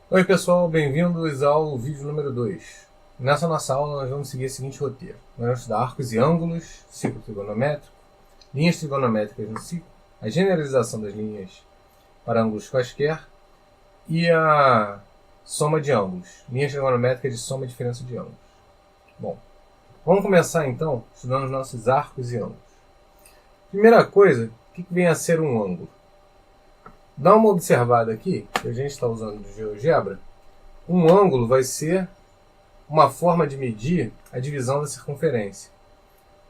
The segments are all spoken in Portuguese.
Oi pessoal, bem-vindos ao vídeo número 2. Nessa nossa aula nós vamos seguir o seguinte roteiro. Nós vamos estudar arcos e ângulos, ciclo trigonométrico, linhas trigonométricas no ciclo, a generalização das linhas para ângulos quaisquer e a soma de ângulos, linhas trigonométricas de soma e diferença de ângulos. Bom, vamos começar então estudando os nossos arcos e ângulos. Primeira coisa, o que vem a ser um ângulo? Dá uma observada aqui, que a gente está usando de GeoGebra. Um ângulo vai ser uma forma de medir a divisão da circunferência.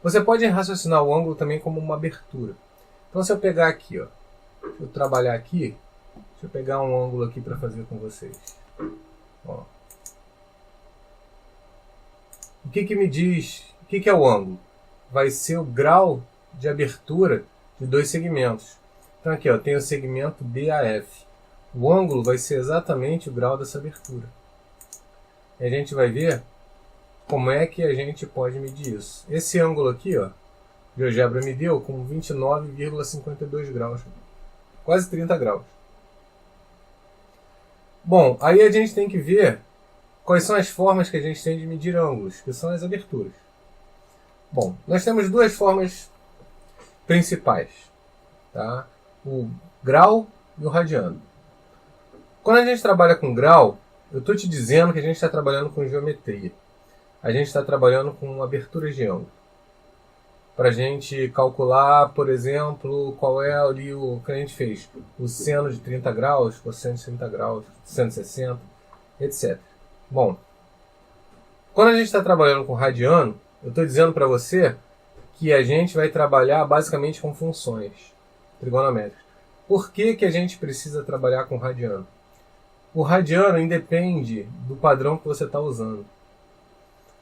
Você pode raciocinar o ângulo também como uma abertura. Então se eu pegar aqui, ó, deixa eu trabalhar aqui, deixa eu pegar um ângulo aqui para fazer com vocês. Ó. O que me diz, o que é o ângulo? Vai ser o grau de abertura de dois segmentos. Então aqui ó, tem o segmento BAF. O ângulo vai ser exatamente o grau dessa abertura. E a gente vai ver como é que a gente pode medir isso. Esse ângulo aqui, ó, GeoGebra me deu com 29,52 graus. Quase 30 graus. Bom, aí a gente tem que ver quais são as formas que a gente tem de medir ângulos, que são as aberturas. Bom, nós temos duas formas principais, tá? O grau e o radiano. Quando a gente trabalha com grau, eu estou te dizendo que a gente está trabalhando com geometria. A gente está trabalhando com aberturas de ângulo. Para a gente calcular, por exemplo, qual é ali o que a gente fez. O seno de 30 graus, cosseno de 30 graus, 160, etc. Bom, quando a gente está trabalhando com radiano, eu estou dizendo para você que a gente vai trabalhar basicamente com funções trigonométricas. Por que a gente precisa trabalhar com radiano? O radiano independe do padrão que você está usando.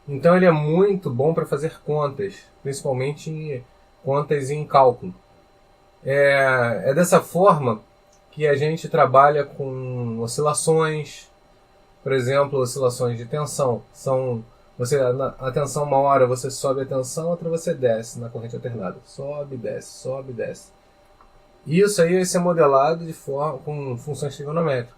Então ele é muito bom para fazer contas, principalmente contas em cálculo. É dessa forma que a gente trabalha com oscilações, por exemplo, oscilações de tensão. A tensão, uma hora você sobe a tensão, outra você desce na corrente alternada. Sobe, desce, sobe, desce. Isso aí vai ser modelado com funções trigonométricas.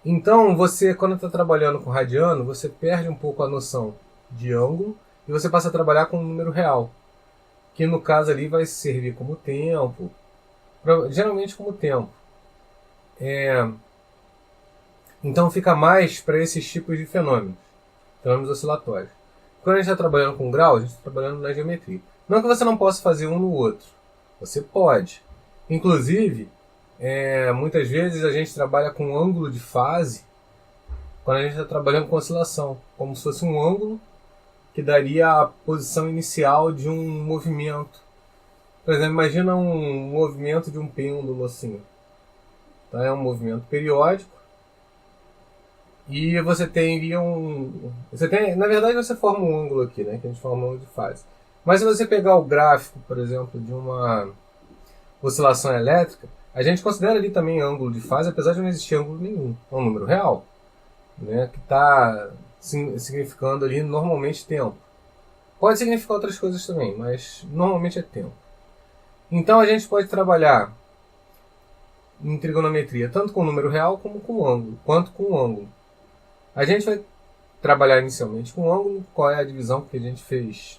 Então, você, quando está trabalhando com radiano, você perde um pouco a noção de ângulo e você passa a trabalhar com um número real, que no caso ali vai servir como tempo, geralmente como tempo. Então fica mais para esses tipos de fenômenos oscilatórios. Quando a gente está trabalhando com grau, a gente está trabalhando na geometria. Não que você não possa fazer um no outro, você pode. Inclusive, muitas vezes a gente trabalha com ângulo de fase quando a gente está trabalhando com oscilação, como se fosse um ângulo que daria a posição inicial de um movimento. Por exemplo, imagina um movimento de um pêndulo assim. Então, é um movimento periódico e você teria na verdade você forma um ângulo aqui, né, que a gente forma um ângulo de fase. Mas se você pegar o gráfico, por exemplo, de uma oscilação elétrica, a gente considera ali também ângulo de fase, apesar de não existir ângulo nenhum. É um número real, né, que está significando ali normalmente tempo. Pode significar outras coisas também, mas normalmente é tempo. Então a gente pode trabalhar em trigonometria tanto com número real como com ângulo, quanto com ângulo. A gente vai trabalhar inicialmente com ângulo, qual é a divisão que a gente fez,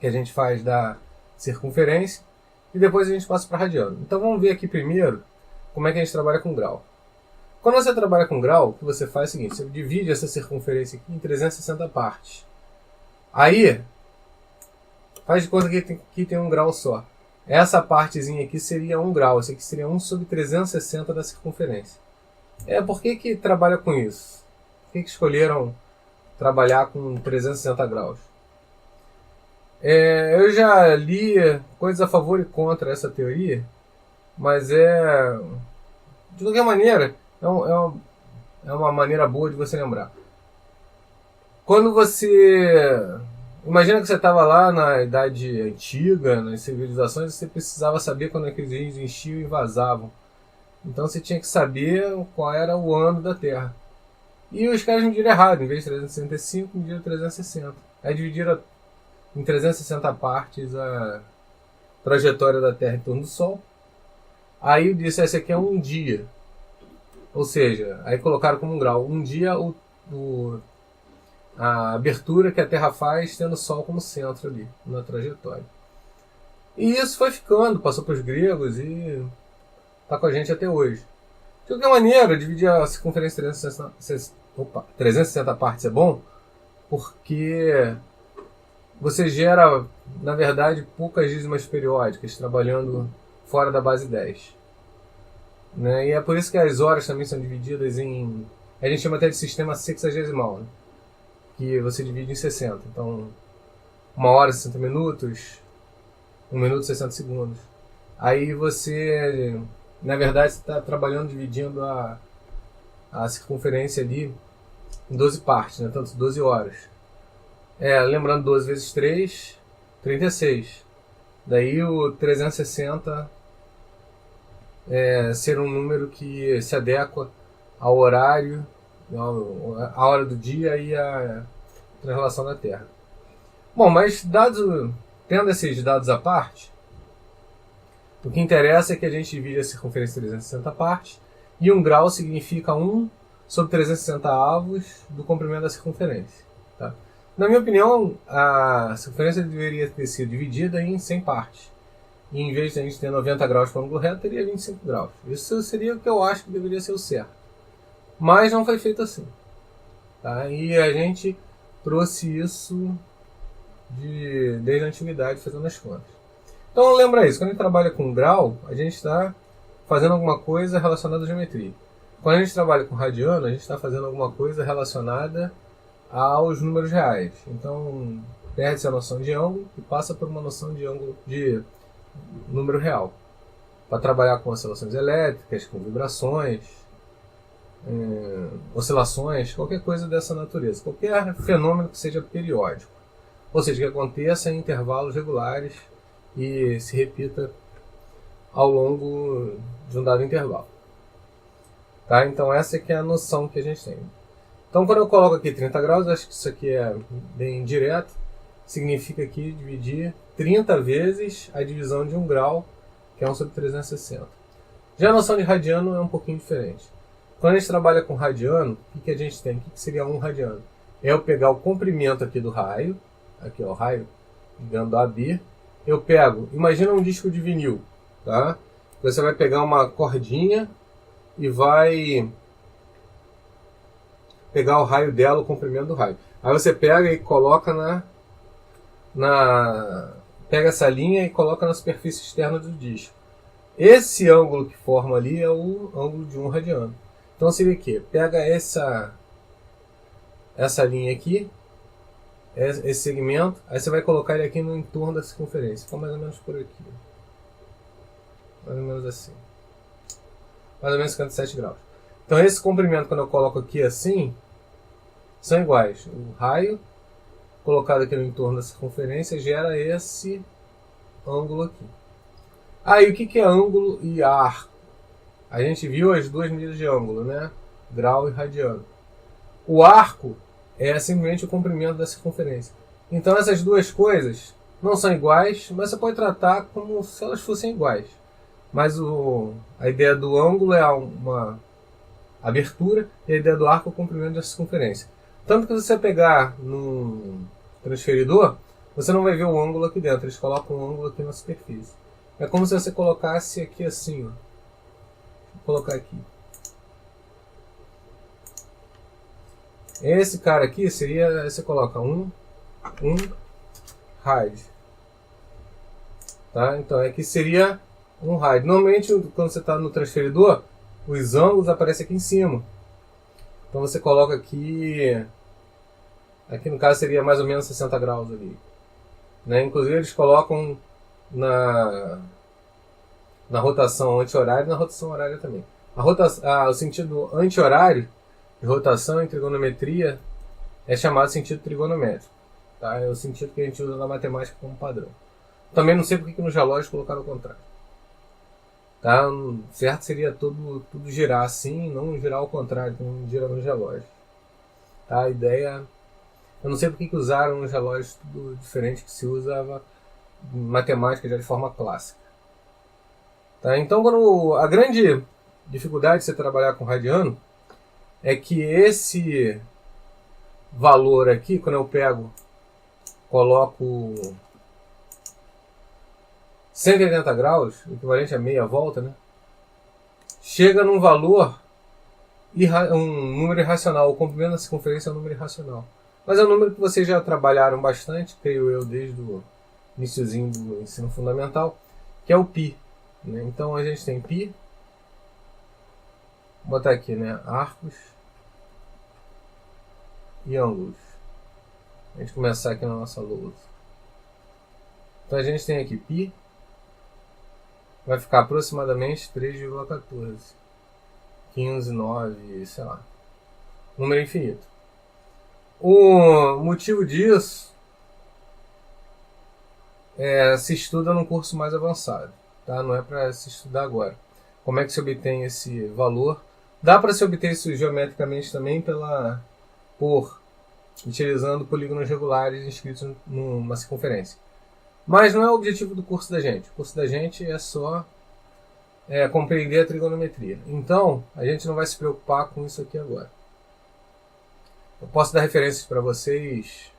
que a gente faz da circunferência, e depois a gente passa para radiano. Então vamos ver aqui primeiro como é que a gente trabalha com grau. Quando você trabalha com grau, o que você faz é o seguinte: você divide essa circunferência aqui em 360 partes. Aí, faz de conta que tem um grau só. Essa partezinha aqui seria 1 grau, esse aqui seria 1 sobre 360 da circunferência. Por que trabalha com isso? Por que escolheram trabalhar com 360 graus? Eu já li coisas a favor e contra essa teoria, mas de qualquer maneira, é uma maneira boa de você lembrar. Quando você imagina que você estava lá na Idade Antiga, nas civilizações, você precisava saber quando aqueles rios enchiam e vazavam. Então você tinha que saber qual era o ano da Terra. E os caras mediram errado, em vez de 365, mediram 360. Aí dividiram em 360 partes a trajetória da Terra em torno do Sol. Aí eu disse, esse aqui é um dia. Ou seja, aí colocaram como um grau. Um dia a abertura que a Terra faz tendo o Sol como centro ali, na trajetória. E isso foi ficando, passou para os gregos e está com a gente até hoje. De qualquer maneira, dividir a circunferência 360 partes é bom, porque você gera, na verdade, poucas dízimas periódicas, trabalhando fora da base 10. Né? E é por isso que as horas também são divididas em... A gente chama até de sistema sexagesimal, né? Que você divide em 60. Então, 1 hora 60 minutos, 1 minuto 60 segundos. Aí você, na verdade, está trabalhando dividindo a circunferência ali em 12 partes, né? Tanto 12 horas. Lembrando, 12 vezes 3, 36. Daí o 360 ser um número que se adequa ao horário, a hora do dia e a translação da Terra. Bom, mas tendo esses dados à parte, o que interessa é que a gente divide a circunferência em 360 partes e 1 grau significa 1 sobre 360 avos do comprimento da circunferência. Tá? Na minha opinião, a circunferência deveria ter sido dividida em 100 partes. E em vez de a gente ter 90 graus para o ângulo reto, teria 25 graus. Isso seria o que eu acho que deveria ser o certo. Mas não foi feito assim. Tá? E a gente trouxe isso desde a antiguidade, fazendo as contas. Então lembra isso, quando a gente trabalha com grau, a gente está fazendo alguma coisa relacionada à geometria. Quando a gente trabalha com radiano, a gente está fazendo alguma coisa relacionada aos números reais. Então perde-se a noção de ângulo e passa por uma noção de ângulo de número real. Para trabalhar com oscilações elétricas, com vibrações, oscilações, qualquer coisa dessa natureza. Qualquer fenômeno que seja periódico. Ou seja, que aconteça em intervalos regulares e se repita ao longo de um dado intervalo. Tá? Então essa é que é a noção que a gente tem. Então quando eu coloco aqui 30 graus, acho que isso aqui é bem direto. Significa aqui dividir 30 vezes a divisão de 1 grau, que é 1 sobre 360. Já a noção de radiano é um pouquinho diferente. Quando a gente trabalha com radiano, o que a gente tem? O que seria 1 radiano? É eu pegar o comprimento aqui do raio, aqui ó, o raio ligando a B. Eu pego, imagina um disco de vinil, tá? Você vai pegar uma cordinha e vai pegar o raio dela, o comprimento do raio. Aí você pega e coloca pega essa linha e coloca na superfície externa do disco. Esse ângulo que forma ali é o ângulo de 1 radiano. Então seria o quê? Pega essa linha aqui, esse segmento, aí você vai colocar ele aqui no entorno da circunferência. Fica mais ou menos por aqui. Mais ou menos assim. Mais ou menos 57 graus. Então esse comprimento, quando eu coloco aqui assim, são iguais. O raio colocado aqui no entorno da circunferência gera esse ângulo aqui. Aí o que é ângulo e arco? A gente viu as duas medidas de ângulo, né? Grau e radiano. O arco é simplesmente o comprimento da circunferência. Então essas duas coisas não são iguais, mas você pode tratar como se elas fossem iguais. Mas a ideia do ângulo é uma abertura e a ideia do arco é o comprimento da circunferência. Tanto que se você pegar num transferidor, você não vai ver o ângulo aqui dentro. Eles colocam um ângulo aqui na superfície. É como se você colocasse aqui assim, ó. Vou colocar aqui. Esse cara aqui seria, você coloca um RAID. Tá? Então aqui seria um RAID. Normalmente quando você está no transferidor, os ângulos aparecem aqui em cima. Então você coloca aqui no caso seria mais ou menos 60 graus ali. Né? Inclusive eles colocam na rotação anti-horária e na rotação horária também. O sentido anti-horário de rotação em trigonometria é chamado sentido trigonométrico. Tá? É o sentido que a gente usa na matemática como padrão. Também não sei porque que nos relógios colocaram o contrário. Tá? Certo seria tudo girar assim, não girar ao contrário, como gira nos relógios. Tá? A ideia... Eu não sei porque que usaram nos relógios tudo diferente que se usava em matemática já de forma clássica. Tá? Então, quando a grande dificuldade de você trabalhar com radiano é que esse valor aqui, quando eu pego, coloco 180 graus, equivalente a meia volta, né? Chega num valor, um número irracional. O comprimento da circunferência é um número irracional. Mas é um número que vocês já trabalharam bastante, creio eu, desde o iniciozinho do ensino fundamental, que é o π. Né? Então a gente tem π, vou botar aqui, né? Arcos e ângulos. A gente começar aqui na nossa lousa. Então a gente tem aqui π, vai ficar aproximadamente 3,14. 15, 9, sei lá. Número infinito. O motivo disso se estuda num curso mais avançado. Tá? Não é para se estudar agora. Como é que se obtém esse valor? Dá para se obter isso geometricamente também utilizando polígonos regulares inscritos numa circunferência. Mas não é o objetivo do curso da gente. O curso da gente é só compreender a trigonometria. Então, a gente não vai se preocupar com isso aqui agora. Eu posso dar referências para vocês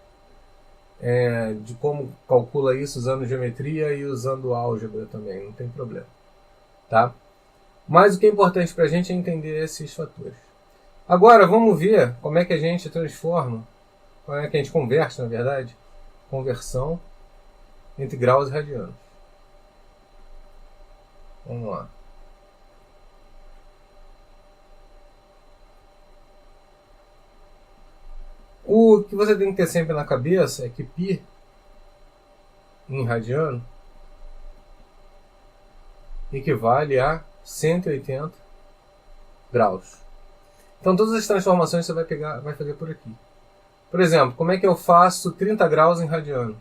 de como calcula isso usando geometria e usando álgebra também. Não tem problema. Tá? Mas o que é importante para a gente é entender esses fatores. Agora, vamos ver como é que a gente transforma, como é que a gente converte, na verdade, conversão entre graus e radianos. Vamos lá. O que você tem que ter sempre na cabeça é que π em radiano equivale a 180 graus. Então todas as transformações você vai fazer por aqui. Por exemplo, como é que eu faço 30 graus em radiano?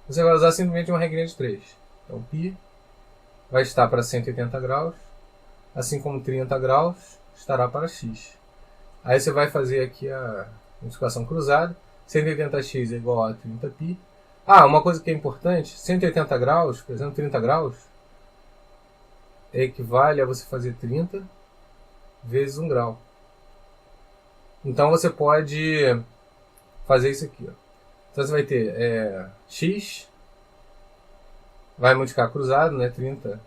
Você vai usar simplesmente uma regrinha de 3. Então π vai estar para 180 graus, assim como 30 graus estará para x. Aí você vai fazer aqui a multiplicação cruzada. 180x é igual a 30π. Uma coisa que é importante, 180 graus, por exemplo, 30 graus, equivale a você fazer 30 vezes 1 grau. Então você pode fazer isso aqui. Ó. Então você vai ter x, vai multiplicar cruzado, né? 30,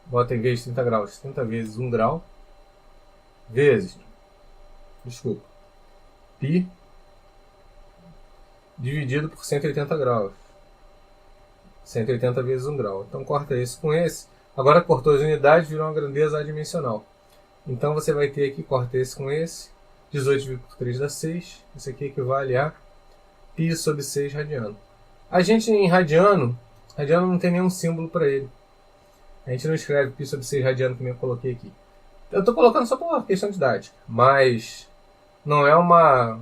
bota em vez de 30 graus, 30 vezes 1 grau, vezes, π, dividido por 180 graus. 180 vezes 1 grau. Então corta esse com esse. Agora cortou as unidades, virou uma grandeza adimensional. Então você vai ter aqui, corta esse com esse. 18 por 3 dá 6. Isso aqui equivale a π sobre 6 radiano. A gente em radiano não tem nenhum símbolo para ele. A gente não escreve π sobre 6 radiano como eu coloquei aqui. Eu estou colocando só por uma questão didática. Mas não é uma...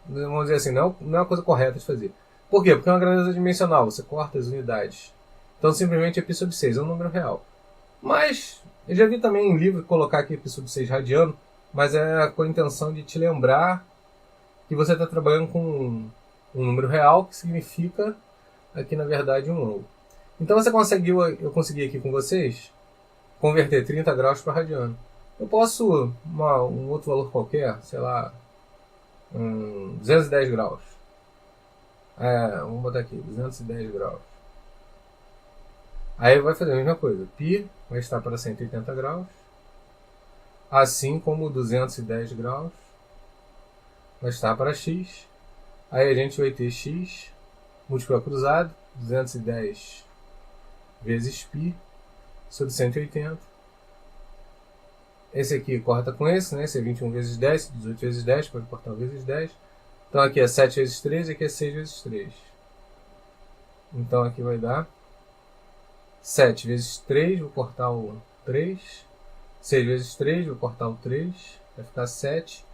Vamos dizer assim, não é uma coisa correta de fazer. Por quê? Porque é uma grandeza dimensional. Você corta as unidades. Então simplesmente é π sobre 6. É um número real. Mas eu já vi também em livro colocar aqui π sobre 6 radiano. Mas é com a intenção de te lembrar que você está trabalhando com um número real, que significa aqui na verdade um ângulo. Então eu consegui aqui com vocês converter 30 graus para radiano. Eu posso um outro valor qualquer, sei lá, 210 graus. Vamos botar aqui, 210 graus. Aí vai fazer a mesma coisa. π vai estar para 180 graus. Assim como 210 graus vai estar para x. Aí a gente vai ter x, múltiplo cruzado, 210 vezes π sobre 180. Esse aqui corta com esse, né? Esse é 21 vezes 10, 18 vezes 10, pode cortar vezes 10. Então aqui é 7 vezes 3 e aqui é 6 vezes 3. Então aqui vai dar 7 vezes 3, vou cortar o 3. 6 vezes 3, vou cortar o 3. Vai ficar 7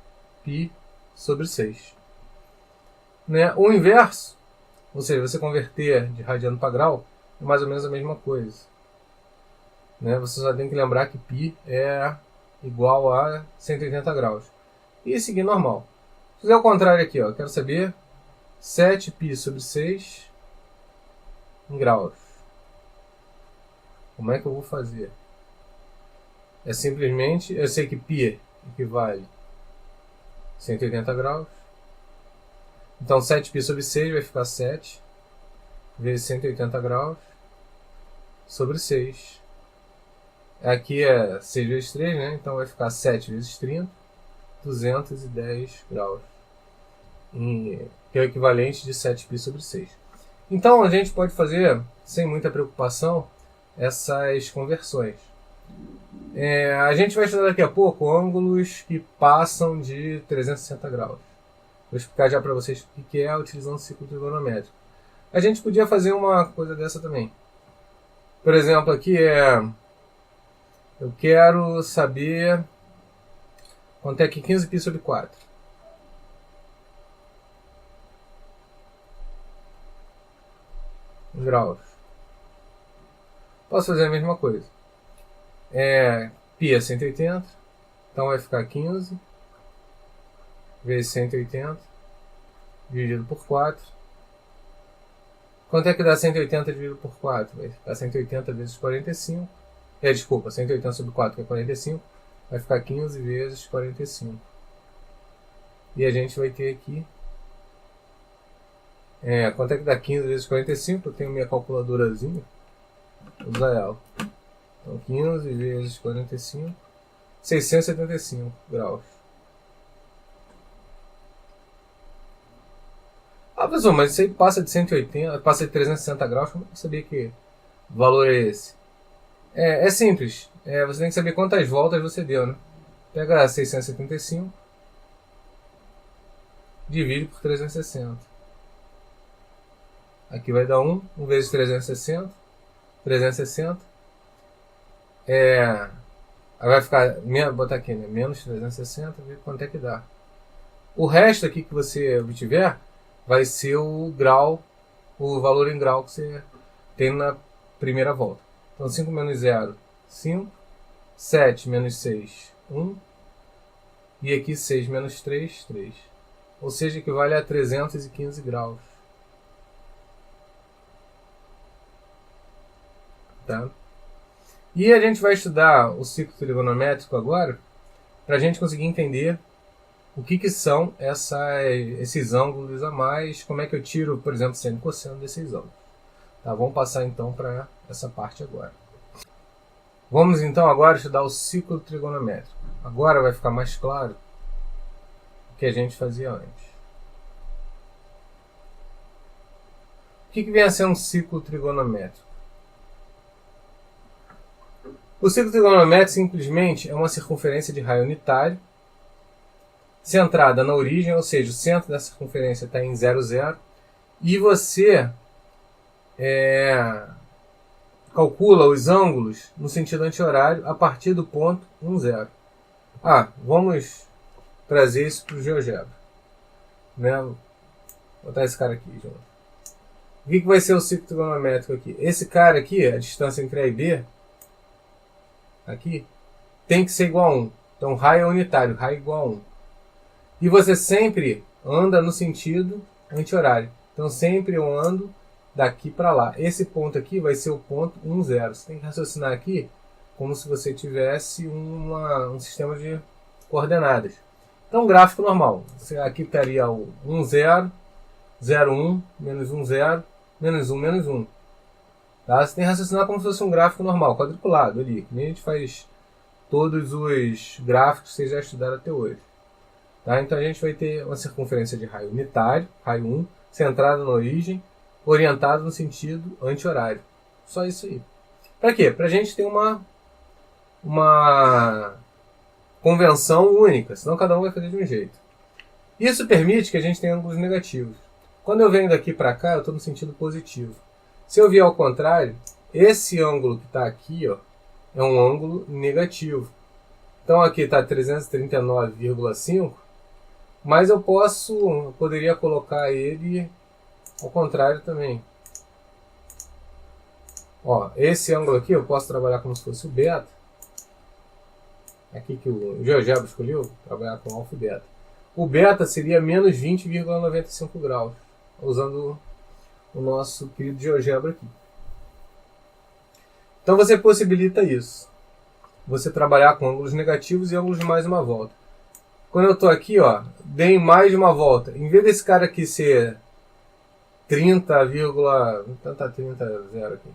π sobre 6. Né? O inverso, ou seja, você converter de radiano para grau, é mais ou menos a mesma coisa. Né? Você só tem que lembrar que π é igual a 180 graus. E seguir normal. Se fizer o contrário aqui, ó, quero saber 7π sobre 6 em graus. Como é que eu vou fazer? É simplesmente, eu sei que π equivale a 180 graus. Então 7π sobre 6 vai ficar 7 vezes 180 graus sobre 6. Aqui é 6 vezes 3, né? Então vai ficar 7 vezes 30, 210 graus. Que é o equivalente de 7π sobre 6. Então a gente pode fazer, sem muita preocupação, essas conversões. A gente vai estudar daqui a pouco ângulos que passam de 360 graus. Vou explicar já para vocês o que é utilizando o ciclo trigonométrico. A gente podia fazer uma coisa dessa também. Por exemplo, aqui eu quero saber quanto é que 15π sobre 4. Graus. Posso fazer a mesma coisa. π é 180, então vai ficar 15 vezes 180 dividido por 4. Quanto é que dá 180 dividido por 4? Vai ficar 180 vezes 45. Desculpa, 180 sobre 4 que é 45. Vai ficar 15 vezes 45. E a gente vai ter aqui... quanto é que dá 15 vezes 45? Eu tenho minha calculadorazinha. Vou usar ela. Então 15 vezes 45, 675 graus. Pessoal, mas isso aí passa de 180, passa de 360 graus, como é que eu sabia que valor é esse? É simples, você tem que saber quantas voltas você deu, né? Pega 675, divide por 360. Aqui vai dar 1 vezes 360, 360. Aí vai ficar, vou botar aqui, né? Menos 360, ver quanto é que dá. O resto aqui que você obtiver vai ser o grau, o valor em grau que você tem na primeira volta. Então 5 menos 0, 5. 7 menos 6, 1. E aqui 6 menos 3, 3. Ou seja, equivale a 315 graus. Tá? E a gente vai estudar o ciclo trigonométrico agora, para a gente conseguir entender o que são esses ângulos a mais, como é que eu tiro, por exemplo, seno e cosseno desses ângulos. Tá? Vamos passar então para essa parte agora. Vamos então agora estudar o ciclo trigonométrico. Agora vai ficar mais claro o que a gente fazia antes. O que vem a ser um ciclo trigonométrico? O ciclo trigonométrico simplesmente é uma circunferência de raio unitário, centrada na origem, ou seja, o centro da circunferência está em 0, 0, e você calcula os ângulos no sentido anti-horário a partir do ponto 1, 0. Vamos trazer isso para o GeoGebra. Vou botar esse cara aqui junto. O que vai ser o ciclo trigonométrico aqui? Esse cara aqui, a distância entre A e B, aqui, tem que ser igual a 1. Então, raio é unitário, raio é igual a 1. E você sempre anda no sentido anti-horário. Então, sempre eu ando daqui para lá. Esse ponto aqui vai ser o ponto 1, 0. Você tem que raciocinar aqui como se você tivesse um sistema de coordenadas. Então, gráfico normal. Aqui estaria o 1, 0, 0, 1, menos 1, 0, menos 1, menos 1. Tá? Você tem que raciocinar como se fosse um gráfico normal, quadriculado ali. Que nem a gente faz todos os gráficos que vocês já estudaram até hoje. Tá? Então a gente vai ter uma circunferência de raio unitário, raio 1, centrado na origem, orientado no sentido anti-horário. Só isso aí. Para quê? Para a gente ter uma convenção única, senão cada um vai fazer de um jeito. Isso permite que a gente tenha ângulos negativos. Quando eu venho daqui para cá, eu estou no sentido positivo. Se eu vier ao contrário, esse ângulo que está aqui, ó, é um ângulo negativo. Então aqui está 339,5, mas eu poderia colocar ele ao contrário também. Esse ângulo aqui eu posso trabalhar como se fosse o beta. Aqui que o GeoGebra escolheu, trabalhar com alfa e beta. O beta seria menos 20,95 graus, usando o nosso querido GeoGebra aqui. Então você possibilita isso. Você trabalhar com ângulos negativos e ângulos de mais uma volta. Quando eu estou aqui, ó, dei mais de uma volta. Em vez desse cara aqui ser 30, vou tentar 30, 0 aqui.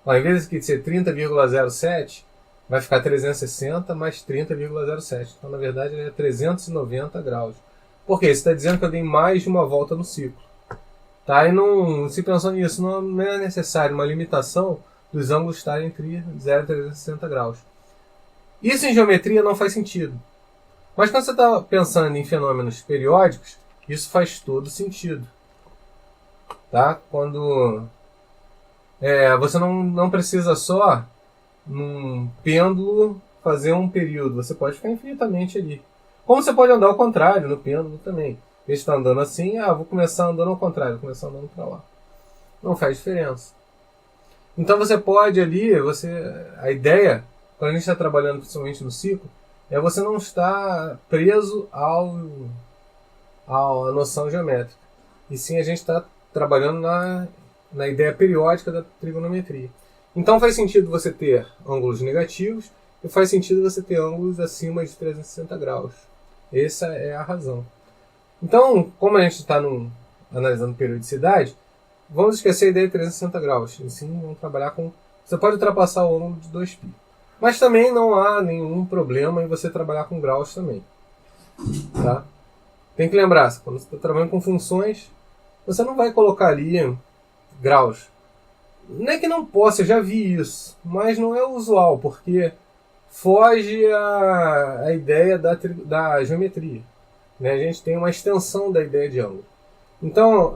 Ó, em vez de ser 30,07, vai ficar 360 mais 30,07. Então, na verdade, é 390 graus. Por quê? Você está dizendo que eu dei mais de uma volta no ciclo. Tá? E não, se pensou nisso, não é necessário uma limitação dos ângulos estarem entre 0 e 360 graus. Isso em geometria não faz sentido. Mas quando você está pensando em fenômenos periódicos, isso faz todo sentido. Tá? Quando você não precisa só, num pêndulo, fazer um período. Você pode ficar infinitamente ali. Como você pode andar ao contrário, no pêndulo também. Ele está andando assim, vou começar andando ao contrário, vou começar andando para lá. Não faz diferença. Então você pode ali, a ideia, quando a gente está trabalhando principalmente no ciclo, é você não estar preso à noção geométrica. E sim a gente está trabalhando na ideia periódica da trigonometria. Então faz sentido você ter ângulos negativos e faz sentido você ter ângulos acima de 360 graus. Essa é a razão. Então, como a gente está analisando periodicidade, vamos esquecer a ideia de 360 graus. E sim, vamos trabalhar com... Você pode ultrapassar o ângulo de 2π. Mas também não há nenhum problema em você trabalhar com graus também. Tá? Tem que lembrar, quando você está trabalhando com funções, você não vai colocar ali graus. Não é que não possa, eu já vi isso, mas não é usual, porque foge a ideia da geometria. Né? A gente tem uma extensão da ideia de ângulo. Então,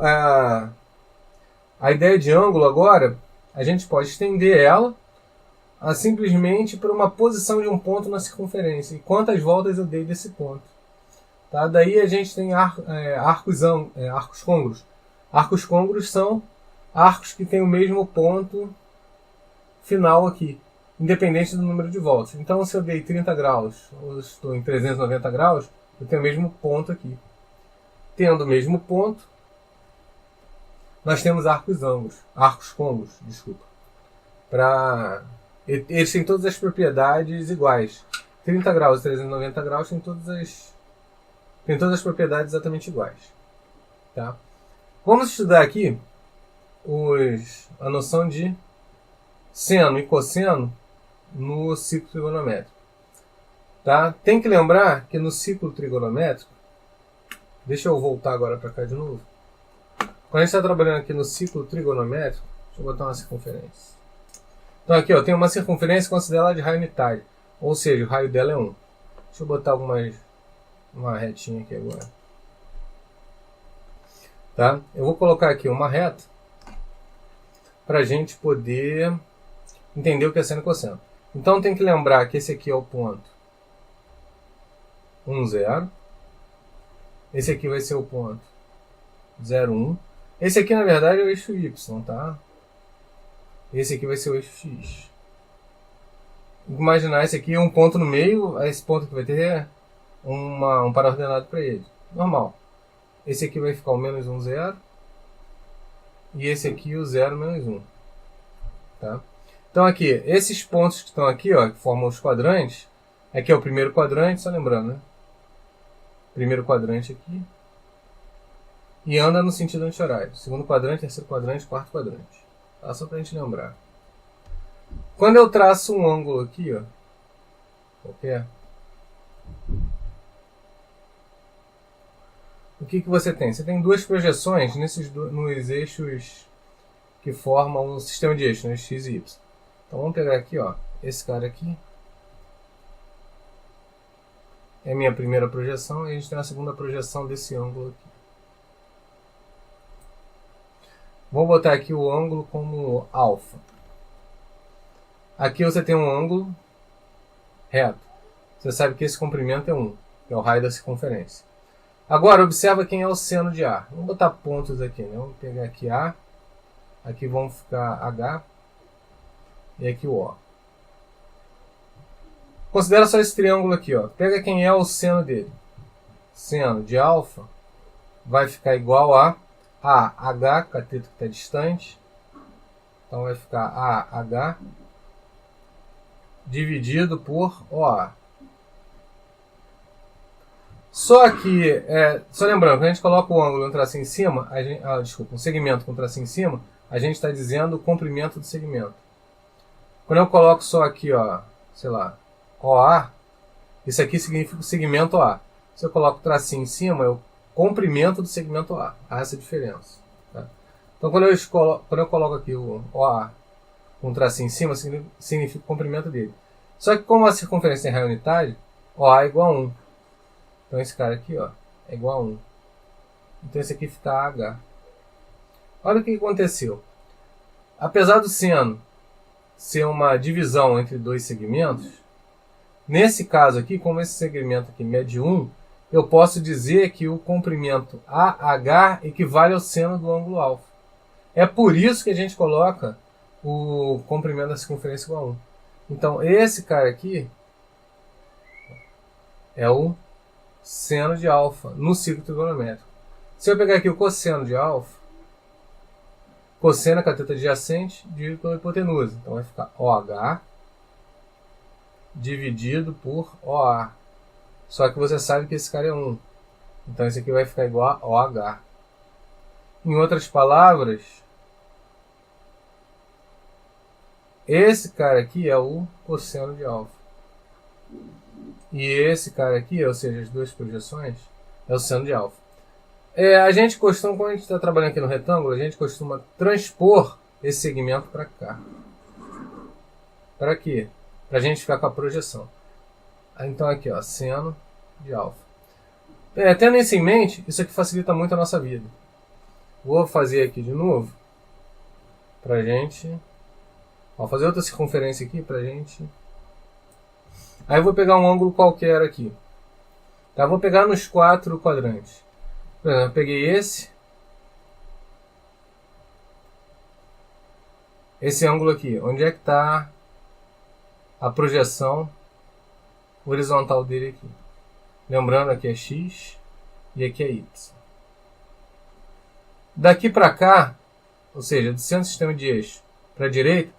a ideia de ângulo agora, a gente pode estender ela simplesmente para uma posição de um ponto na circunferência. E quantas voltas eu dei desse ponto. Tá? Daí a gente tem arcos côngruos. Arcos côngruos são arcos que têm o mesmo ponto final aqui, independente do número de voltas. Então, se eu dei 30 graus, ou estou em 390 graus, eu tenho o mesmo ponto aqui. Tendo o mesmo ponto, nós temos arcos côngruos, desculpa. Eles têm todas as propriedades iguais. 30 graus e 390 graus têm todas as propriedades exatamente iguais. Tá? Vamos estudar aqui a noção de seno e cosseno no ciclo trigonométrico. Tá? Tem que lembrar que no ciclo trigonométrico, deixa eu voltar agora para cá de novo. Quando a gente está trabalhando aqui no ciclo trigonométrico, deixa eu botar uma circunferência. Então aqui eu tenho uma circunferência considerada de raio unitário, ou seja, o raio dela é 1. Deixa eu botar uma retinha aqui agora. Tá? Eu vou colocar aqui uma reta para a gente poder entender o que é seno e cosseno. Então tem que lembrar que esse aqui é o ponto 1, 0. Esse aqui vai ser o ponto 0, 1. Esse aqui, na verdade, é o eixo Y, tá? Esse aqui vai ser o eixo X. Vou imaginar esse aqui é um ponto no meio, esse ponto aqui vai ter um para-ordenado para ele. Normal. Esse aqui vai ficar o menos 1, 0. E esse aqui o 0, menos 1. Tá? Então aqui, esses pontos que estão aqui, ó, que formam os quadrantes, aqui é o primeiro quadrante, só lembrando, né? Primeiro quadrante aqui. E anda no sentido anti-horário. Segundo quadrante, terceiro quadrante, quarto quadrante. Tá? Só para a gente lembrar. Quando eu traço um ângulo aqui, ó, qualquer, o que você tem? Você tem duas projeções nos eixos que formam o sistema de eixos, né? X e Y. Então vamos pegar aqui, ó, esse cara aqui. É a minha primeira projeção e a gente tem a segunda projeção desse ângulo aqui. Vou botar aqui o ângulo como alfa. Aqui você tem um ângulo reto. Você sabe que esse comprimento é 1, que é o raio da circunferência. Agora, observa quem é o seno de A. Vamos botar pontos aqui, né? Vamos pegar aqui A. Aqui vão ficar H. E aqui o O. Considera só esse triângulo aqui, ó. Pega quem é o seno dele. Seno de alfa vai ficar igual a AH, cateto que está distante. Então vai ficar AH dividido por OA. Só que, só lembrando, quando a gente coloca o ângulo e um tracinho em cima, um segmento com um tracinho em cima, a gente está dizendo o comprimento do segmento. Quando eu coloco só aqui, ó, sei lá, OA, isso aqui significa o segmento OA. Se eu coloco o tracinho em cima, é o comprimento do segmento OA. Há essa diferença. Tá? Então, quando eu coloco aqui o OA com um tracinho em cima, significa o comprimento dele. Só que como a circunferência tem raio unitário, OA é igual a 1. Então, esse cara aqui, ó, é igual a 1. Então, esse aqui fica AH. Olha o que aconteceu. Apesar do seno ser uma divisão entre dois segmentos, nesse caso aqui, como esse segmento aqui mede 1, eu posso dizer que o comprimento AH equivale ao seno do ângulo alfa. É por isso que a gente coloca o comprimento da circunferência igual a 1. Então, esse cara aqui é o seno de alfa no ciclo trigonométrico. Se eu pegar aqui o cosseno de alfa, cosseno é cateto adjacente dividido pela hipotenusa. Então vai ficar OH dividido por OA. Só que você sabe que esse cara é 1. Então esse aqui vai ficar igual a OH. Em outras palavras, esse cara aqui é o cosseno de alfa. E esse cara aqui, ou seja, as duas projeções, é o seno de alfa. A gente costuma, quando a gente está trabalhando aqui no retângulo, a gente costuma transpor esse segmento para cá. Para quê? Para a gente ficar com a projeção. Então aqui, ó, seno de alfa. Tendo isso em mente, isso aqui facilita muito a nossa vida. Vou fazer aqui de novo, para a gente... Vou fazer outra circunferência aqui para a gente... Aí eu vou pegar um ângulo qualquer aqui. Tá? Vou pegar nos 4 quadrantes. Por exemplo, eu peguei esse ângulo aqui. Onde é que está a projeção horizontal dele aqui? Lembrando, aqui é x e aqui é y. Daqui para cá, ou seja, do centro do sistema de eixo para a direita,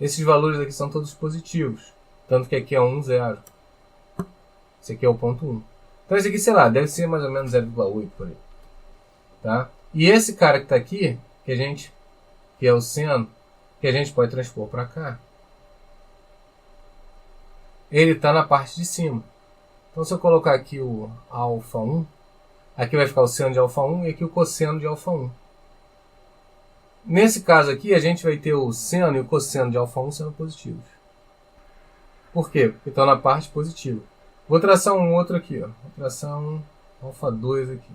esses valores aqui são todos positivos. Tanto que aqui é 1, 0. Esse aqui é o ponto 1. Então esse aqui, sei lá, deve ser mais ou menos 0,8 por aí. Tá? E esse cara que está aqui, que é o seno, que a gente pode transpor para cá, ele está na parte de cima. Então se eu colocar aqui o alfa 1, aqui vai ficar o seno de alfa 1 e aqui o cosseno de alfa 1. Nesse caso aqui, a gente vai ter o seno e o cosseno de alfa 1 sendo positivos. Por quê? Porque estão na parte positiva. Vou traçar um outro aqui. Ó. Vou traçar um alfa 2 aqui.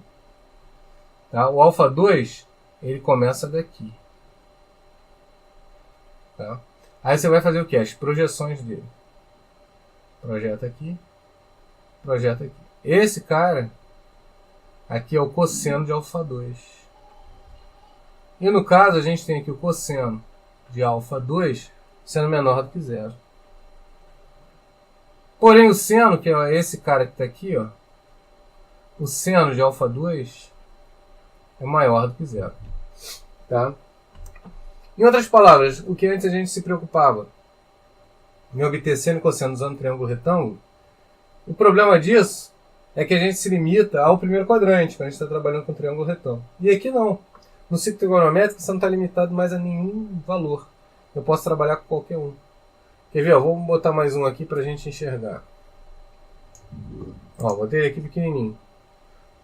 Tá? O alfa 2, ele começa daqui. Tá? Aí você vai fazer o quê? As projeções dele. Projeta aqui. Projeta aqui. Esse cara, aqui é o cosseno de alfa 2. E no caso, a gente tem aqui o cosseno de alfa 2 sendo menor do que 0. Porém, o seno, que é esse cara que está aqui, ó, o seno de alfa 2 é maior do que 0. Tá? Em outras palavras, o que antes a gente se preocupava em obter seno e cosseno usando triângulo retângulo, o problema disso é que a gente se limita ao primeiro quadrante, quando a gente está trabalhando com triângulo retângulo. E aqui não. No ciclo trigonométrico, você não está limitado mais a nenhum valor. Eu posso trabalhar com qualquer um. Quer ver? Vou botar mais um aqui para a gente enxergar. Ó, botei ele aqui pequenininho.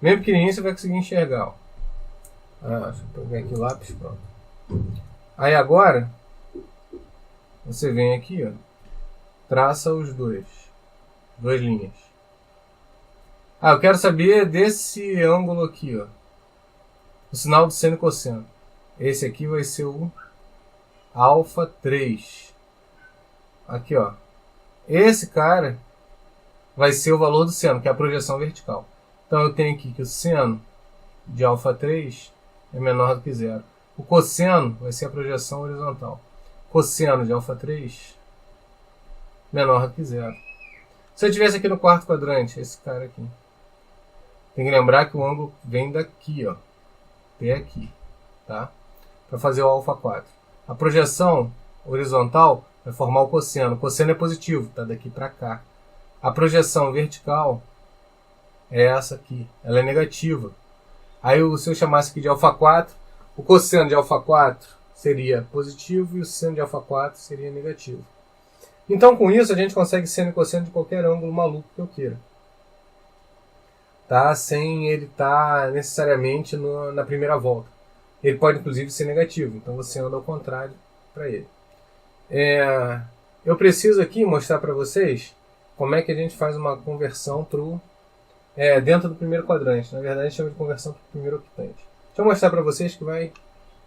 Mesmo pequenininho você vai conseguir enxergar. Ó. Deixa eu pegar aqui o lápis, pronto. Aí agora, você vem aqui, ó, traça os duas linhas. Eu quero saber desse ângulo aqui, ó, o sinal do seno e cosseno. Esse aqui vai ser o alfa 3. Aqui, ó. Esse cara vai ser o valor do seno, que é a projeção vertical. Então eu tenho aqui que o seno de alfa 3 é menor do que 0. O cosseno vai ser a projeção horizontal. Cosseno de alfa 3 menor do que 0. Se eu tivesse aqui no quarto quadrante, esse cara aqui, tem que lembrar que o ângulo vem daqui, ó, até aqui, tá? Para fazer o alfa 4. A projeção horizontal vai formar o cosseno. O cosseno é positivo, está daqui para cá. A projeção vertical é essa aqui, ela é negativa. Aí se eu chamasse aqui de α4, o cosseno de α4 seria positivo e o seno de α4 seria negativo. Então com isso a gente consegue seno e cosseno de qualquer ângulo maluco que eu queira. Tá? Sem ele estar necessariamente na primeira volta. Ele pode inclusive ser negativo, então você anda ao contrário para ele. Eu preciso aqui mostrar para vocês como é que a gente faz uma conversão dentro do primeiro quadrante. Na verdade, a gente chama de conversão para o primeiro octante. Deixa eu mostrar para vocês que vai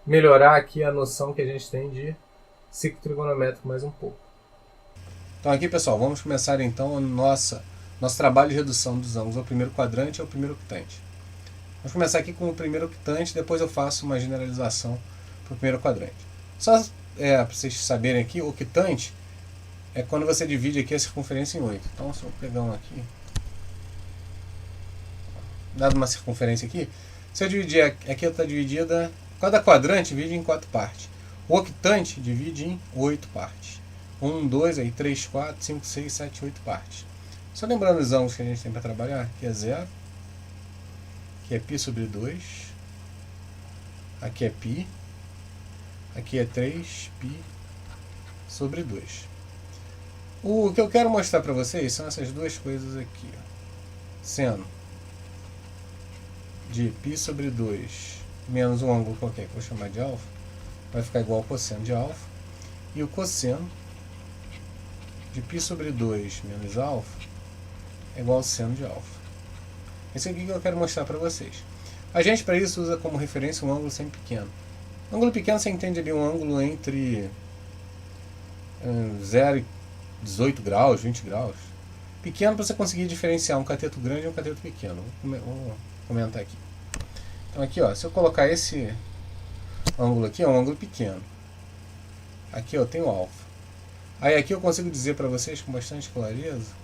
melhorar aqui a noção que a gente tem de ciclo trigonométrico mais um pouco. Então aqui, pessoal, vamos começar então o nosso trabalho de redução dos ângulos ao primeiro quadrante e ao primeiro octante. Vamos começar aqui com o primeiro octante, depois eu faço uma generalização para o primeiro quadrante. Só para vocês saberem aqui, o octante é quando você divide aqui a circunferência em 8. Então, se eu pegar um aqui, dado uma circunferência aqui, se eu dividir aqui, está dividida, cada quadrante divide em 4 partes. O octante divide em 8 partes. 1, 2, aí 3, 4, 5, 6, 7, 8 partes. Só lembrando os ângulos que a gente tem para trabalhar, aqui é 0, aqui é π sobre 2, aqui é π, aqui é 3π sobre 2. O que eu quero mostrar para vocês são essas duas coisas aqui. Seno de π sobre 2 menos um ângulo qualquer que eu vou chamar de alfa, vai ficar igual ao cosseno de alfa. E o cosseno de π sobre 2 menos alfa é igual ao seno de alfa. Esse aqui que eu quero mostrar para vocês. A gente, para isso, usa como referência um ângulo sempre pequeno. Um ângulo pequeno, você entende ali um ângulo entre 0 e 18 graus, 20 graus. Pequeno para você conseguir diferenciar um cateto grande e um cateto pequeno. Vou comentar aqui. Então aqui, ó, se eu colocar esse ângulo aqui, é um ângulo pequeno. Aqui eu tenho alfa. Aí aqui eu consigo dizer para vocês com bastante clareza,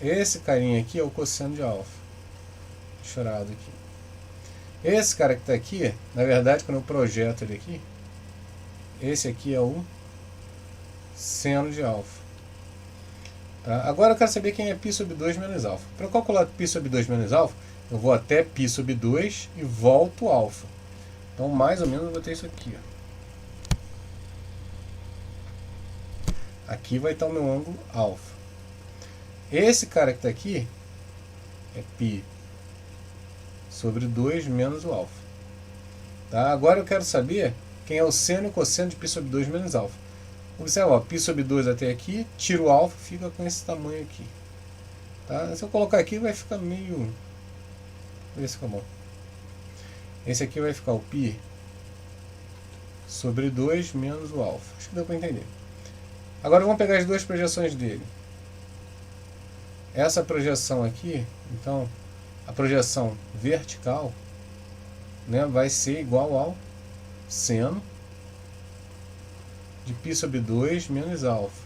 esse carinha aqui é o cosseno de alfa. Chorado aqui. Esse cara que está aqui, na verdade, quando eu projeto ele aqui, esse aqui é o seno de alfa. Tá? Agora eu quero saber quem é π sobre 2 menos alfa. Para calcular π sobre 2 menos alfa, eu vou até π sobre 2 e volto alfa. Então, mais ou menos, eu vou ter isso aqui. Ó. Aqui vai estar o meu ângulo alfa. Esse cara que está aqui é π sobre 2 menos o alfa. Tá? Agora eu quero saber quem é o seno e o cosseno de π sobre 2 menos alfa. Observa, ó, π sobre 2 até aqui, tiro o alfa, fica com esse tamanho aqui. Tá? Se eu colocar aqui, vai ficar meio... Vou ver se fica bom. Esse aqui vai ficar o π sobre 2 menos o alfa. Acho que deu para entender. Agora vamos pegar as duas projeções dele. Essa projeção aqui, então, a projeção vertical, né, vai ser igual ao seno de π sobre 2 menos alfa.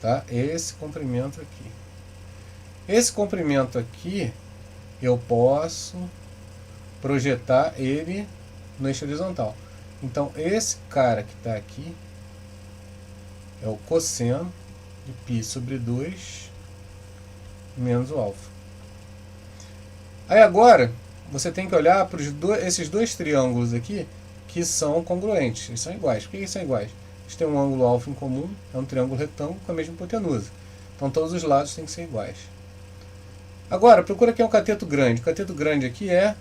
Tá? Esse comprimento aqui. Esse comprimento aqui, eu posso projetar ele no eixo horizontal. Então, esse cara que está aqui é o cosseno de π sobre 2 menos o alfa. Aí agora, você tem que olhar para esses dois triângulos aqui, que são congruentes, eles são iguais. Por que eles são iguais? Eles têm um ângulo alfa em comum, é um triângulo retângulo com a mesma hipotenusa. Então todos os lados têm que ser iguais. Agora, procura aqui um cateto grande. O cateto grande aqui é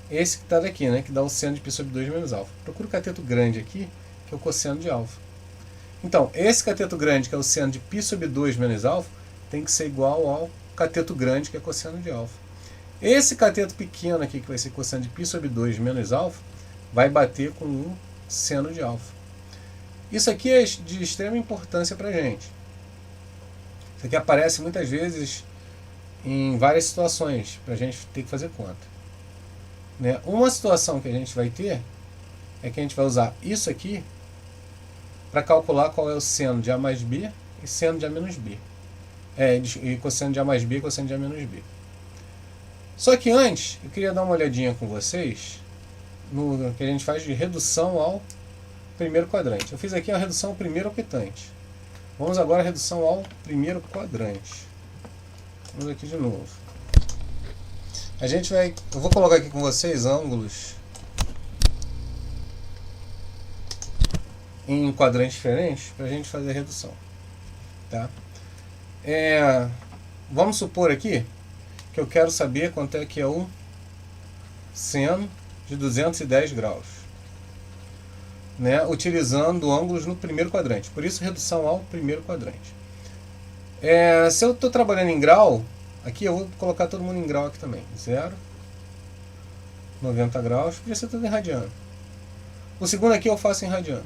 esse que está daqui, né, que dá o seno de π sobre 2 menos alfa. Procura o cateto grande aqui, que é o cosseno de alfa. Então, esse cateto grande, que é o seno de π sobre 2 menos alfa, tem que ser igual ao cateto grande, que é cosseno de alfa. Esse cateto pequeno aqui, que vai ser cosseno de π sobre 2 menos alfa, vai bater com um seno de alfa. Isso aqui é de extrema importância para a gente. Isso aqui aparece muitas vezes em várias situações, para a gente ter que fazer conta. Né? Uma situação que a gente vai ter é que a gente vai usar isso aqui para calcular qual é o seno de A mais B e seno de A menos B. E cosseno de A mais B e cosseno de A menos B. Só que antes, eu queria dar uma olhadinha com vocês no que a gente faz de redução ao primeiro quadrante. Eu fiz aqui a redução ao primeiro octante. Vamos agora à redução ao primeiro quadrante. Vamos aqui de novo. Eu vou colocar aqui com vocês ângulos em quadrantes diferentes para a gente fazer a redução. Tá? Vamos supor aqui que eu quero saber quanto é que é o seno de 210 graus. Né? Utilizando ângulos no primeiro quadrante. Por isso, redução ao primeiro quadrante. Se eu estou trabalhando em grau, aqui eu vou colocar todo mundo em grau aqui também. 0, 90 graus, podia ser tudo em radiano. O segundo aqui eu faço em radiano.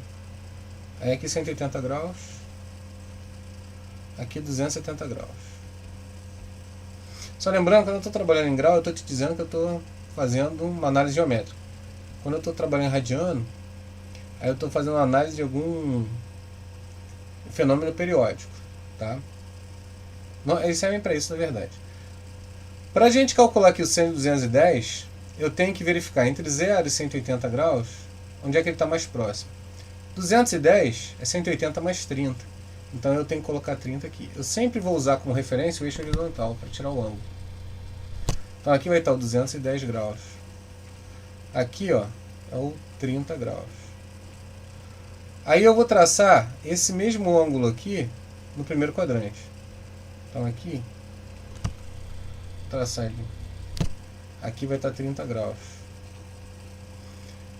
Aí aqui 180 graus. Aqui 270 graus. Só lembrando que quando eu estou trabalhando em grau, eu estou te dizendo que eu estou fazendo uma análise geométrica. Quando eu estou trabalhando em radiano, aí eu estou fazendo uma análise de algum fenômeno periódico. Tá? Não, eles servem para isso, na verdade. Para a gente calcular aqui o seno de 210, eu tenho que verificar entre 0 e 180 graus, onde é que ele está mais próximo. 210 é 180 mais 30. Então eu tenho que colocar 30 aqui. Eu sempre vou usar como referência o eixo horizontal para tirar o ângulo. Então aqui vai estar o 210 graus. Aqui ó, é o 30 graus. Aí eu vou traçar esse mesmo ângulo aqui no primeiro quadrante. Então aqui, vou traçar ele. Aqui vai estar 30 graus.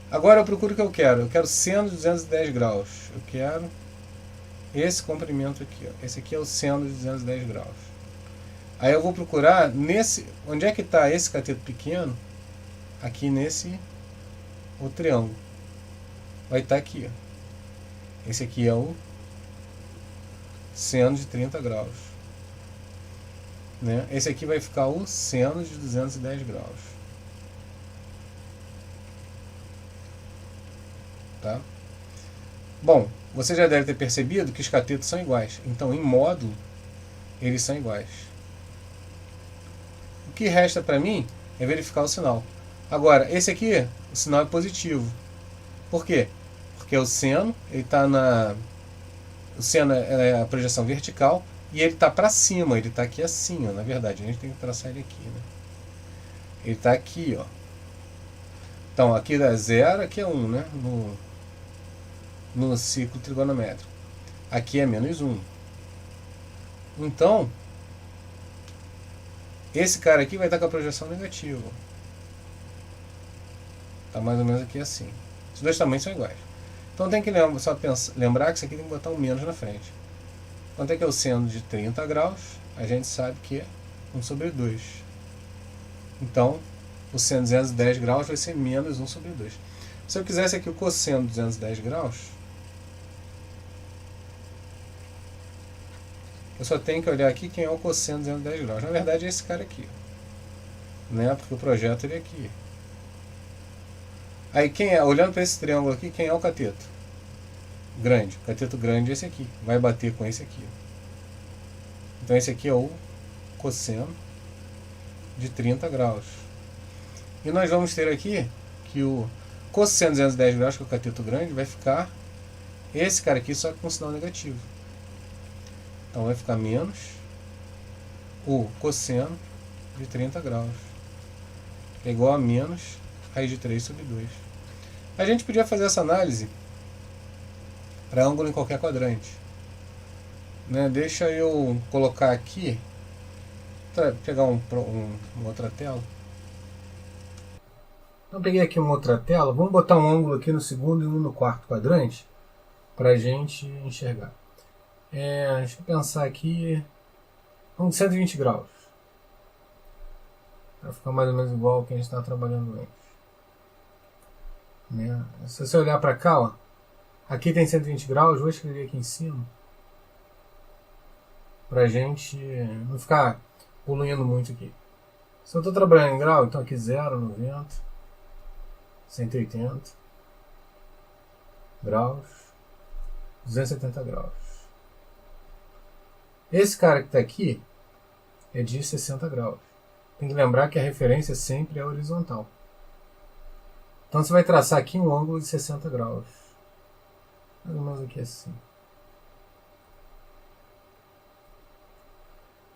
Agora eu procuro o que eu quero. Eu quero seno de 210 graus. Eu quero esse comprimento aqui. Ó. Esse aqui é o seno de 210 graus. Aí eu vou procurar nesse... Onde é que está esse cateto pequeno? Aqui nesse... O triângulo. Vai estar aqui. Ó. Esse aqui é o seno de 30 graus. Né? Esse aqui vai ficar o seno de 210 graus. Tá? Bom, você já deve ter percebido que os catetos são iguais. Então, em módulo, eles são iguais. O que resta para mim é verificar o sinal. Agora, esse aqui, o sinal é positivo. Por quê? Porque o seno, ele está na... O seno é a projeção vertical e ele está para cima, ele está aqui assim, ó, na verdade. A gente tem que traçar ele aqui. Né? Ele está aqui, ó. Então, aqui é 0, aqui é 1, né? No ciclo trigonométrico. Aqui é menos 1. Então, esse cara aqui vai estar com a projeção negativa. Está mais ou menos aqui assim. Os dois tamanhos são iguais. Então tem que lembrar que isso aqui tem que botar um menos na frente. Quanto é que é o seno de 30 graus? A gente sabe que é 1 sobre 2. Então, o seno de 210 graus vai ser menos 1 sobre 2. Se eu quisesse aqui o cosseno de 210 graus, eu só tenho que olhar aqui quem é o cosseno de 210 graus. Na verdade é esse cara aqui. Né? Porque o projeto ele é aqui. Aí quem é, olhando para esse triângulo aqui, quem é o cateto? Grande. O cateto grande é esse aqui. Vai bater com esse aqui. Então esse aqui é o cosseno de 30 graus. E nós vamos ter aqui que o cosseno de 210 graus, que é o cateto grande, vai ficar esse cara aqui, só que com sinal negativo. Então vai ficar menos o cosseno de 30 graus, que é igual a menos raiz de 3 sobre 2. A gente podia fazer essa análise para ângulo em qualquer quadrante. Né? Deixa eu colocar aqui, pegar uma outra tela. Então peguei aqui uma outra tela, vamos botar um ângulo aqui no segundo e um no quarto quadrante para a gente enxergar. Deixa eu pensar aqui, vamos de 120 graus, para ficar mais ou menos igual ao que a gente está trabalhando antes. Né? Se você olhar para cá, ó, aqui tem 120 graus, vou escrever aqui em cima, para a gente não ficar poluindo muito aqui. Se eu estou trabalhando em grau, então aqui 0, 90, 180 graus, 270 graus. Esse cara que está aqui é de 60 graus. Tem que lembrar que a referência sempre é horizontal. Então você vai traçar aqui um ângulo de 60 graus. Mais ou menos aqui assim.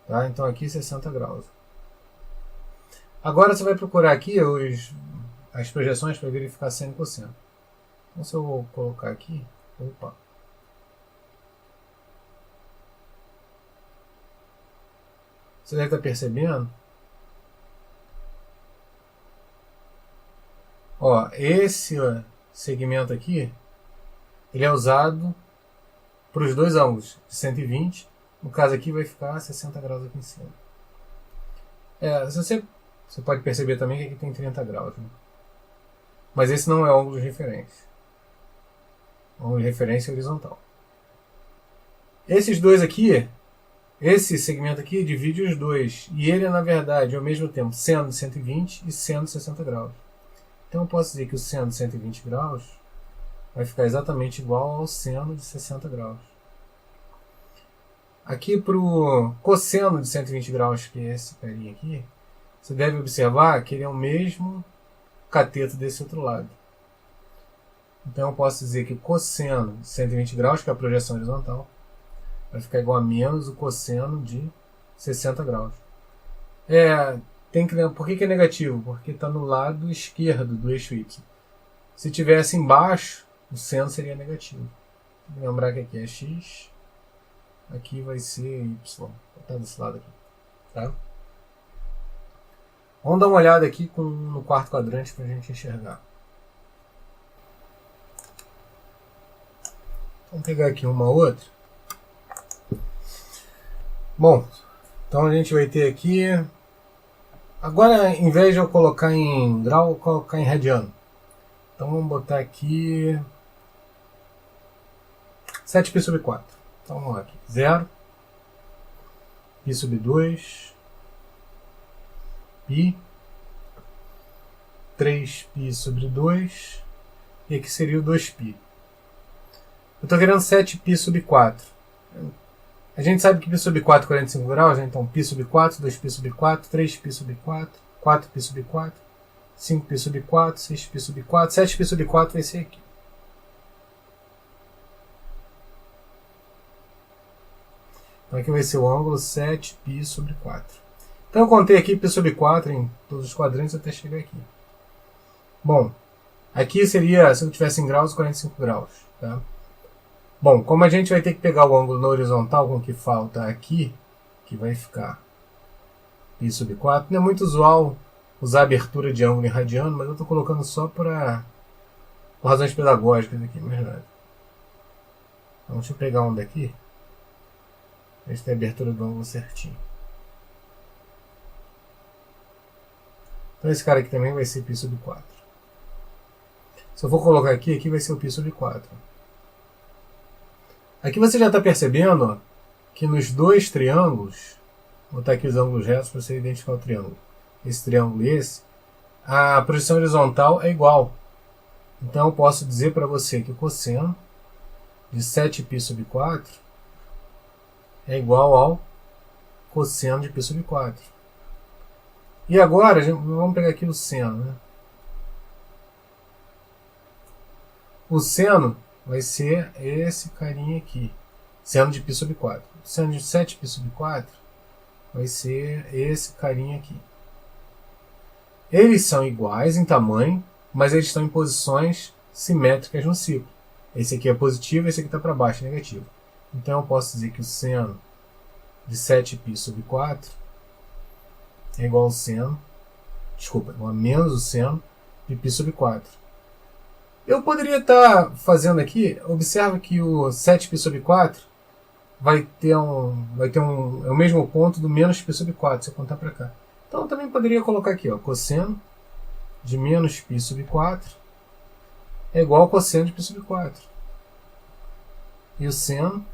Tá? Então aqui 60 graus. Agora você vai procurar aqui as projeções para verificar seno e cosseno. Então se eu vou colocar aqui, opa. Você deve estar percebendo. Ó, esse segmento aqui, ele é usado para os dois ângulos de 120. No caso aqui vai ficar 60 graus aqui em cima. Você pode perceber também que aqui tem 30 graus. Né? Mas esse não é o ângulo de referência. O ângulo de referência é horizontal. Esses dois aqui, esse segmento aqui divide os dois. E ele é, na verdade, ao mesmo tempo seno de 120 e seno de 60 graus. Então eu posso dizer que o seno de 120 graus vai ficar exatamente igual ao seno de 60 graus. Aqui para o cosseno de 120 graus, que é esse carinha aqui, você deve observar que ele é o mesmo cateto desse outro lado. Então eu posso dizer que o cosseno de 120 graus, que é a projeção horizontal, vai ficar igual a menos o cosseno de 60 graus. Tem que lembrar, por que é negativo? Porque está no lado esquerdo do eixo Y. Se tivesse embaixo, o seno seria negativo. Tem que lembrar que aqui é X, aqui vai ser Y. Vou botar desse lado aqui. Tá? Vamos dar uma olhada aqui no quarto quadrante para a gente enxergar. Vamos pegar aqui uma outra. Bom, então a gente vai ter aqui... Agora, em vez de eu colocar em grau, eu vou colocar em radiano. Então vamos botar aqui 7π sobre 4. Então vamos lá aqui. 0, π sobre 2, π, 3π sobre 2, e aqui seria o 2π. Eu estou querendo 7π sobre 4. A gente sabe que π sobre 4 é 45 graus, né? Então π sobre 4, 2π sobre 4, 3π sobre 4, 4π sobre 4, 5π sobre 4, 6π sobre 4, 7π sobre 4 vai ser aqui. Então aqui vai ser o ângulo 7π sobre 4. Então eu contei aqui π sobre 4 em todos os quadrantes até chegar aqui. Bom, aqui seria, se eu tivesse em graus, 45 graus. Tá? Bom, como a gente vai ter que pegar o ângulo na horizontal com o que falta aqui, que vai ficar π sobre 4, não é muito usual usar abertura de ângulo em radiano, mas eu estou colocando só por razões pedagógicas aqui, mais nada. Então, deixa eu pegar um daqui, ver se tem a abertura do ângulo certinho. Então esse cara aqui também vai ser π sobre 4. Se eu for colocar aqui, aqui vai ser o π sobre 4. Aqui você já está percebendo, ó, que nos dois triângulos, vou botar aqui os ângulos retos para você identificar o triângulo. Esse triângulo e esse, a projeção horizontal é igual. Então eu posso dizer para você que o cosseno de 7π sobre 4 é igual ao cosseno de π sobre 4. E agora, vamos pegar aqui o seno. Né? O seno vai ser esse carinha aqui, seno de π sobre 4. O seno de 7π sobre 4 vai ser esse carinha aqui. Eles são iguais em tamanho, mas eles estão em posições simétricas no ciclo. Esse aqui é positivo, esse aqui está para baixo, negativo. Então eu posso dizer que o seno de 7π sobre 4 é igual ao seno, igual a menos o seno de π sobre 4. Eu poderia estar fazendo aqui, observa que o 7π sobre 4 vai ter é o mesmo ponto do menos π sobre 4, se eu contar para cá. Então eu também poderia colocar aqui, ó, cosseno de menos π sobre 4 é igual ao cosseno de π sobre 4. E o seno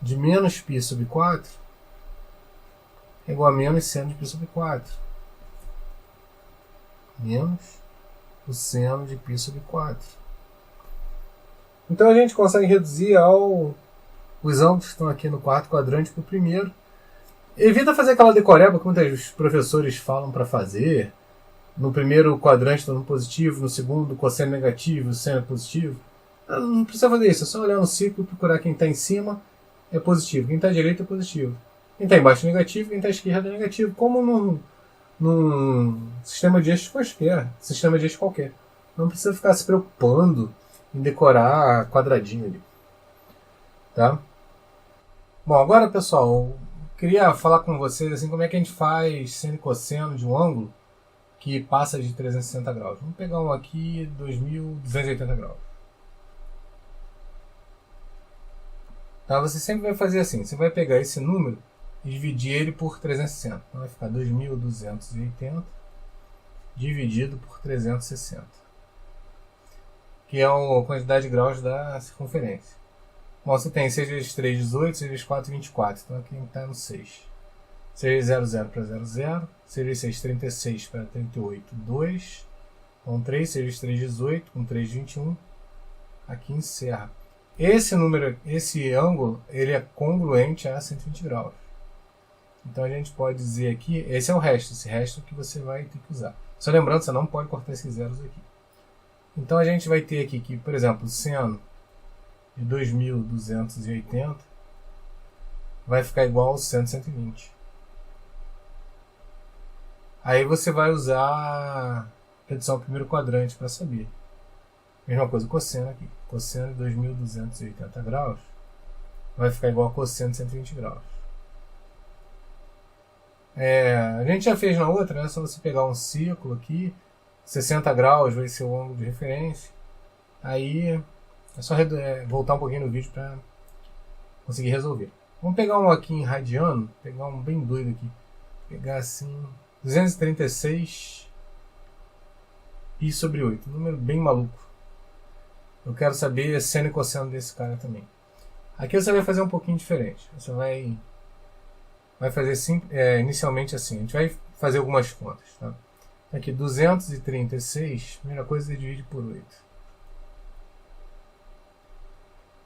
de menos π sobre 4 é igual a menos seno de π sobre 4. Menos o seno de π sobre 4. Então a gente consegue reduzir os ângulos que estão aqui no quarto quadrante para o primeiro. Evita fazer aquela decoreba que muitos professores falam para fazer. No primeiro quadrante está no positivo, no segundo cosseno negativo, o seno é positivo. Não precisa fazer isso, é só olhar no ciclo e procurar quem está em cima é positivo, quem está à direita é positivo. Quem está embaixo é negativo, quem está à esquerda é negativo. Como num sistema de eixos quaisquer, sistema de eixos qualquer. Não precisa ficar se preocupando em decorar quadradinho ali. Tá? Bom, agora pessoal, eu queria falar com vocês assim, como é que a gente faz seno e cosseno de um ângulo que passa de 360 graus. Vamos pegar um aqui, 2280 graus. Tá? Você sempre vai fazer assim, você vai pegar esse número e dividir ele por 360. Então vai ficar 2280 dividido por 360, que é a quantidade de graus da circunferência. Bom, você tem 6 vezes 3, 18, 6 vezes 4, 24. Então aqui está no 6. 6 vezes 0, 0 para 0, 0. 6 vezes 6, 36 para 38, 2. Com 3, 6 vezes 3, 18. Com 3, 21. Aqui encerra. Esse número, esse ângulo, ele é congruente a 120 graus. Então a gente pode dizer aqui, esse é o resto, esse resto que você vai ter que usar. Só lembrando, você não pode cortar esses zeros aqui. Então a gente vai ter aqui que, por exemplo, seno de 2280 vai ficar igual ao seno de 120. Aí você vai usar a redução ao primeiro quadrante para saber. Mesma coisa, cosseno aqui. Cosseno de 2280 graus vai ficar igual a cosseno de 120 graus. A gente já fez na outra, né? Só você pegar um círculo aqui, 60 graus vai ser o ângulo de referência. Aí é só voltar um pouquinho no vídeo para conseguir resolver. Vamos pegar um aqui em radiano, pegar um bem doido aqui. Pegar assim, 236 π sobre 8, um número bem maluco. Eu quero saber seno e cosseno desse cara também. Aqui você vai fazer um pouquinho diferente. Você vai fazer inicialmente assim. A gente vai fazer algumas contas. Tá? Aqui 236, primeira coisa você divide por 8.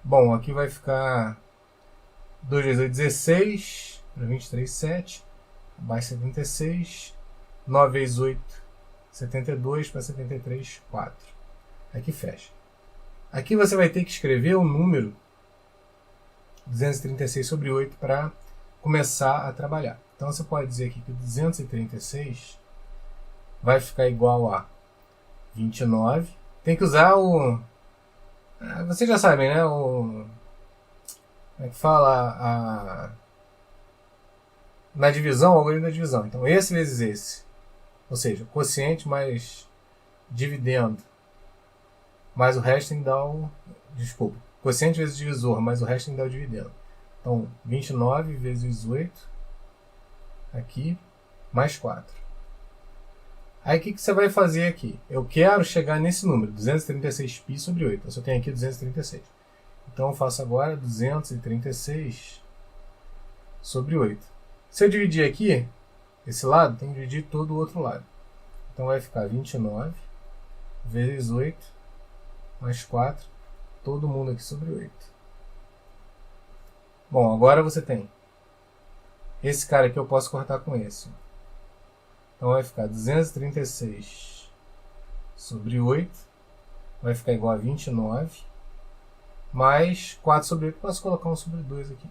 Bom, aqui vai ficar 2 vezes 8, 16, para 23, 7. Abaixo 76. 9 vezes 8, 72, para 73, 4. Aqui fecha. Aqui você vai ter que escrever o número 236 sobre 8 para começar a trabalhar. Então você pode dizer aqui que 236 vai ficar igual a 29. Tem que usar o... Vocês já sabem, né? Como é que fala? Na divisão, o algoritmo da divisão. Então esse vezes esse. Ou seja, quociente mais dividendo. Mais o resto tem que dar o... Desculpa. Quociente vezes divisor, mais o resto tem que dar o dividendo. Então, 29 vezes 8. Aqui. Mais 4. Aí o que você vai fazer aqui? Eu quero chegar nesse número. 236 π sobre 8. Eu só tenho aqui 236. Então eu faço agora 236 sobre 8. Se eu dividir aqui, esse lado, tem que dividir todo o outro lado. Então vai ficar 29 vezes 8 mais 4, todo mundo aqui sobre 8. Bom, agora você tem esse cara aqui, eu posso cortar com esse. Então vai ficar 236 sobre 8, vai ficar igual a 29, mais 4 sobre 8, posso colocar um sobre 2 aqui.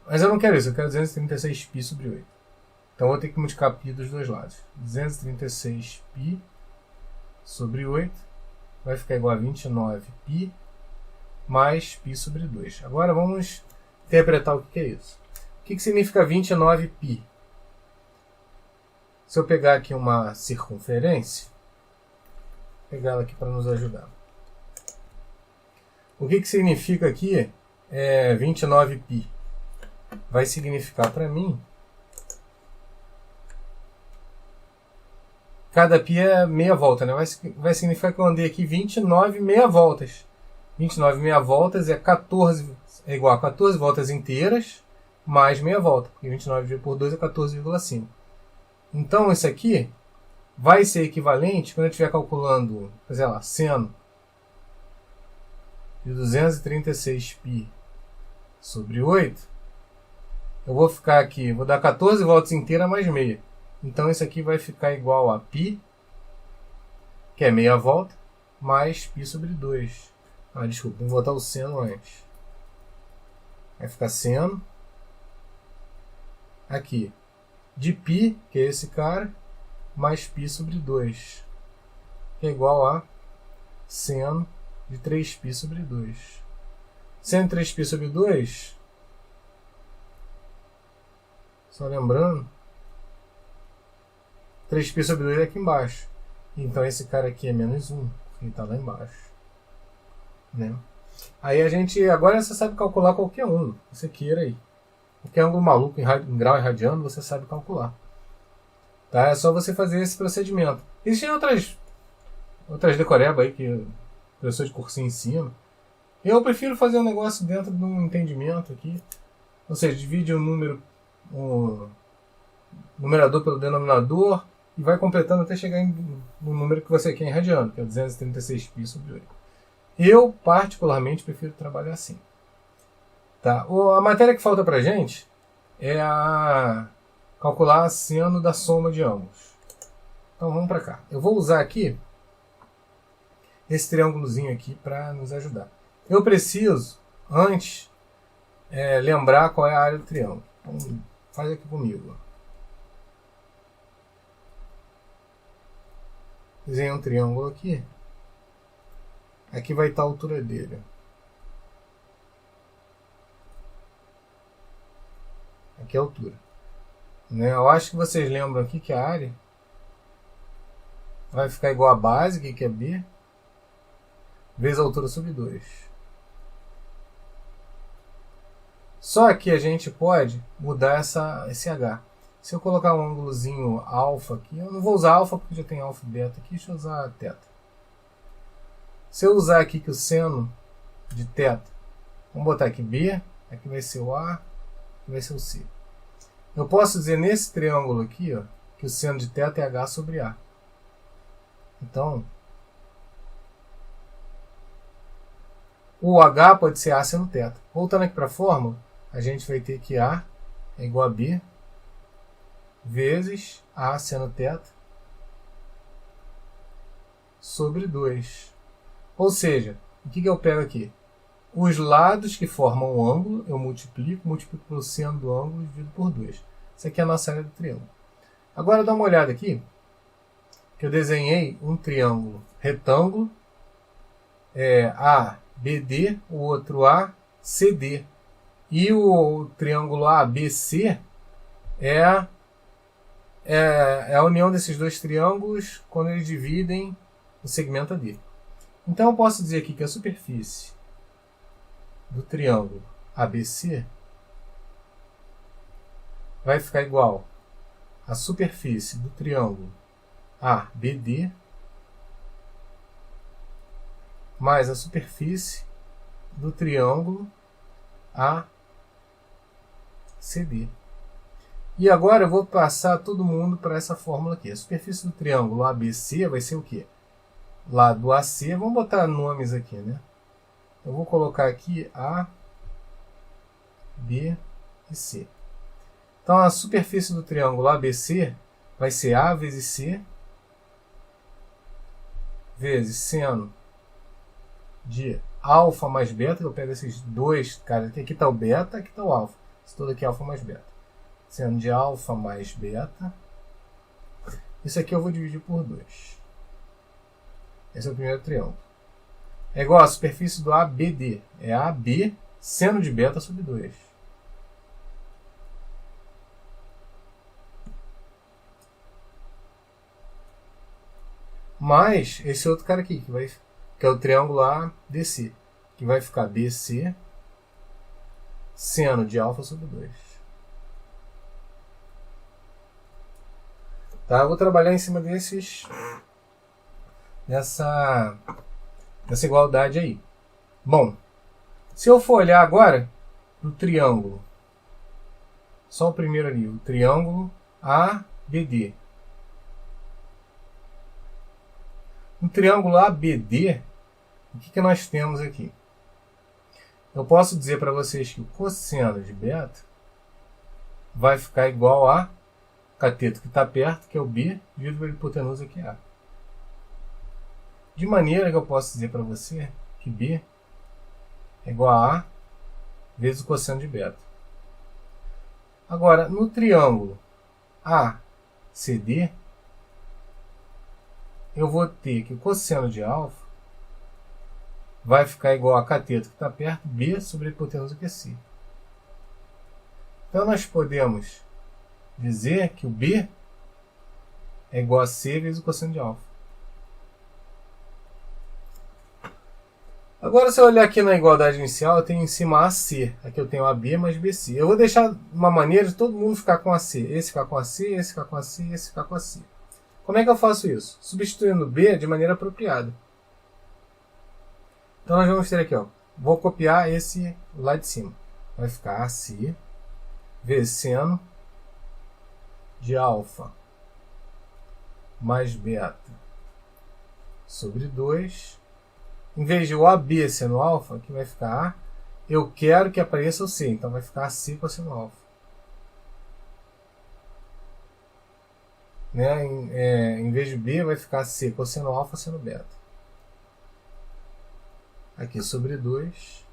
Mas eu não quero isso, eu quero 236 π sobre 8. Então eu vou ter que multiplicar π dos dois lados. 236 π sobre 8 vai ficar igual a 29 π mais π sobre 2. Agora vamos interpretar o que é isso. O que significa 29 π? Se eu pegar aqui uma circunferência, vou pegar ela aqui para nos ajudar. O que significa aqui 29 π? Vai significar para mim, cada π é meia volta, né? Vai significar que eu andei aqui 29 meia voltas. 29 meia voltas é igual a 14 voltas inteiras mais meia volta, porque 29 dividido por 2 é 14,5. Então isso aqui vai ser equivalente, quando eu estiver calculando, sei lá, seno de 236 π sobre 8, eu vou ficar aqui, vou dar 14 voltas inteiras mais meia. Então isso aqui vai ficar igual a π, que é meia volta, mais π sobre 2. Desculpa, vou botar o seno antes. Vai ficar seno aqui de π, que é esse cara, mais π sobre 2, que é igual a seno de 3π sobre 2. Seno de 3π sobre 2, só lembrando, 3π sobre 2 é aqui embaixo. Então esse cara aqui é menos 1, porque ele está lá embaixo. Né? Aí a gente, agora você sabe calcular qualquer um, você queira aí. Qualquer ângulo maluco em grau e radiano você sabe calcular. Tá? É só você fazer esse procedimento. Existem outras decorebas aí que o professor de cursinho ensina. Eu prefiro fazer um negócio dentro de um entendimento aqui. Ou seja, divide o numerador pelo denominador e vai completando até chegar no número que você quer em radiano, que é 236π sobre 8. Eu, particularmente, prefiro trabalhar assim. Tá? A matéria que falta pra gente é calcular a seno da soma de ângulos. Então vamos para cá. Eu vou usar aqui esse triângulozinho aqui para nos ajudar. Eu preciso, antes, lembrar qual é a área do triângulo. Então, faz aqui comigo. Desenhei um triângulo aqui. Aqui vai estar a altura dele. Aqui é a altura. Né? Eu acho que vocês lembram aqui que a área vai ficar igual a base, que é B, vezes a altura sobre 2. Só que a gente pode mudar esse H. Se eu colocar um ângulozinho alfa aqui, eu não vou usar alfa porque já tem alfa e beta aqui, deixa eu usar teta. Se eu usar aqui que o seno de teta, vamos botar aqui B, aqui vai ser o A, aqui vai ser o C. Eu posso dizer nesse triângulo aqui, ó, que o seno de teta é H sobre A. Então, o H pode ser A seno teta. Voltando aqui para a fórmula, a gente vai ter que A é igual a B vezes A seno teta sobre 2. Ou seja, o que eu pego aqui? Os lados que formam o ângulo, eu multiplico pelo seno do ângulo e divido por 2. Isso aqui é a nossa área do triângulo. Agora dá uma olhada aqui, que eu desenhei um triângulo retângulo, ABD, o outro ACD. E o triângulo ABC é a união desses dois triângulos quando eles dividem o segmento AD. Então eu posso dizer aqui que a superfície do triângulo ABC vai ficar igual à superfície do triângulo ABD mais a superfície do triângulo ACD. E agora eu vou passar todo mundo para essa fórmula aqui. A superfície do triângulo ABC vai ser o quê? Lado AC, vamos botar nomes aqui, né? Eu vou colocar aqui A, B e C. Então a superfície do triângulo ABC vai ser A vezes C vezes seno de alfa mais beta. Eu pego esses dois, cara, aqui está o beta, aqui está o alfa. Isso tudo aqui é alfa mais beta. Seno de alfa mais beta. Isso aqui eu vou dividir por 2. Esse é o primeiro triângulo. É igual a superfície do ABD. É AB seno de beta sobre 2. Mais esse outro cara aqui, que é o triângulo ADC, que vai ficar BC seno de alfa sobre 2. Tá? Eu vou trabalhar em cima dessa igualdade aí. Bom, se eu for olhar agora no triângulo, só o primeiro ali, o triângulo ABD. No triângulo ABD, o que nós temos aqui? Eu posso dizer para vocês que o cosseno de beta vai ficar igual a cateto que está perto, que é o B, dividido pela hipotenusa, que é A. De maneira que eu posso dizer para você que B é igual a vezes o cosseno de beta. Agora, no triângulo ACD, eu vou ter que o cosseno de alfa vai ficar igual a cateto que está perto, B sobre a hipotenusa que é C. Então, nós podemos dizer que o B é igual a C vezes o cosseno de alfa. Agora, se eu olhar aqui na igualdade inicial, eu tenho em cima AC. Aqui eu tenho AB mais BC. Eu vou deixar uma maneira de todo mundo ficar com AC. Esse ficar com AC, esse ficar com AC, esse ficar com AC. Como é que eu faço isso? Substituindo B de maneira apropriada. Então, nós vamos ter aqui, ó, vou copiar esse lá de cima. Vai ficar AC vezes seno de alfa mais beta sobre 2. Em vez de o AB sendo alfa, aqui vai ficar A. Eu quero que apareça o C, então vai ficar AC cosseno alfa. Né? Em vez de B, vai ficar C cosseno alfa seno beta. Aqui sobre 2.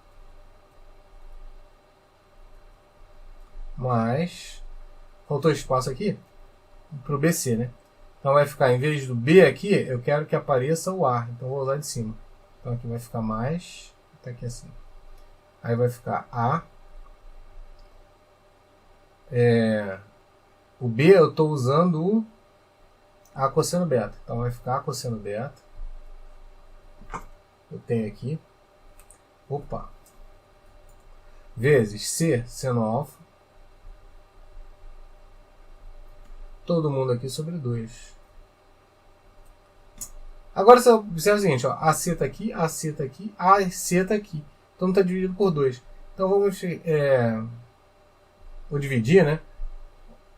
Mais. Faltou espaço aqui para o BC, né? Então vai ficar, em vez do B aqui, eu quero que apareça o A. Então vou usar de cima. Então aqui vai ficar mais. Até aqui assim. Aí vai ficar A. O B eu estou usando o A cosseno beta. Então vai ficar A cosseno beta. Eu tenho aqui. Opa. Vezes C seno alfa. Todo mundo aqui sobre 2. Agora você observa o seguinte, ó, AC está aqui, AC está aqui, AC está aqui. Então está dividido por 2. Então vamos vou dividir, né?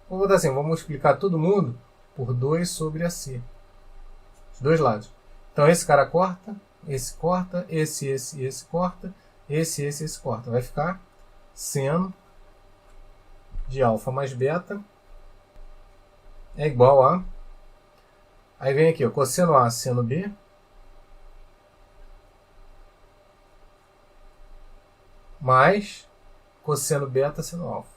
Vou botar assim, vamos multiplicar todo mundo por 2 sobre AC. Os dois lados. Então esse cara corta, esse corta, esse corta, esse corta. Vai ficar seno de alfa mais beta é igual a... Aí vem aqui, ó, cosseno A seno B mais cosseno beta seno alfa.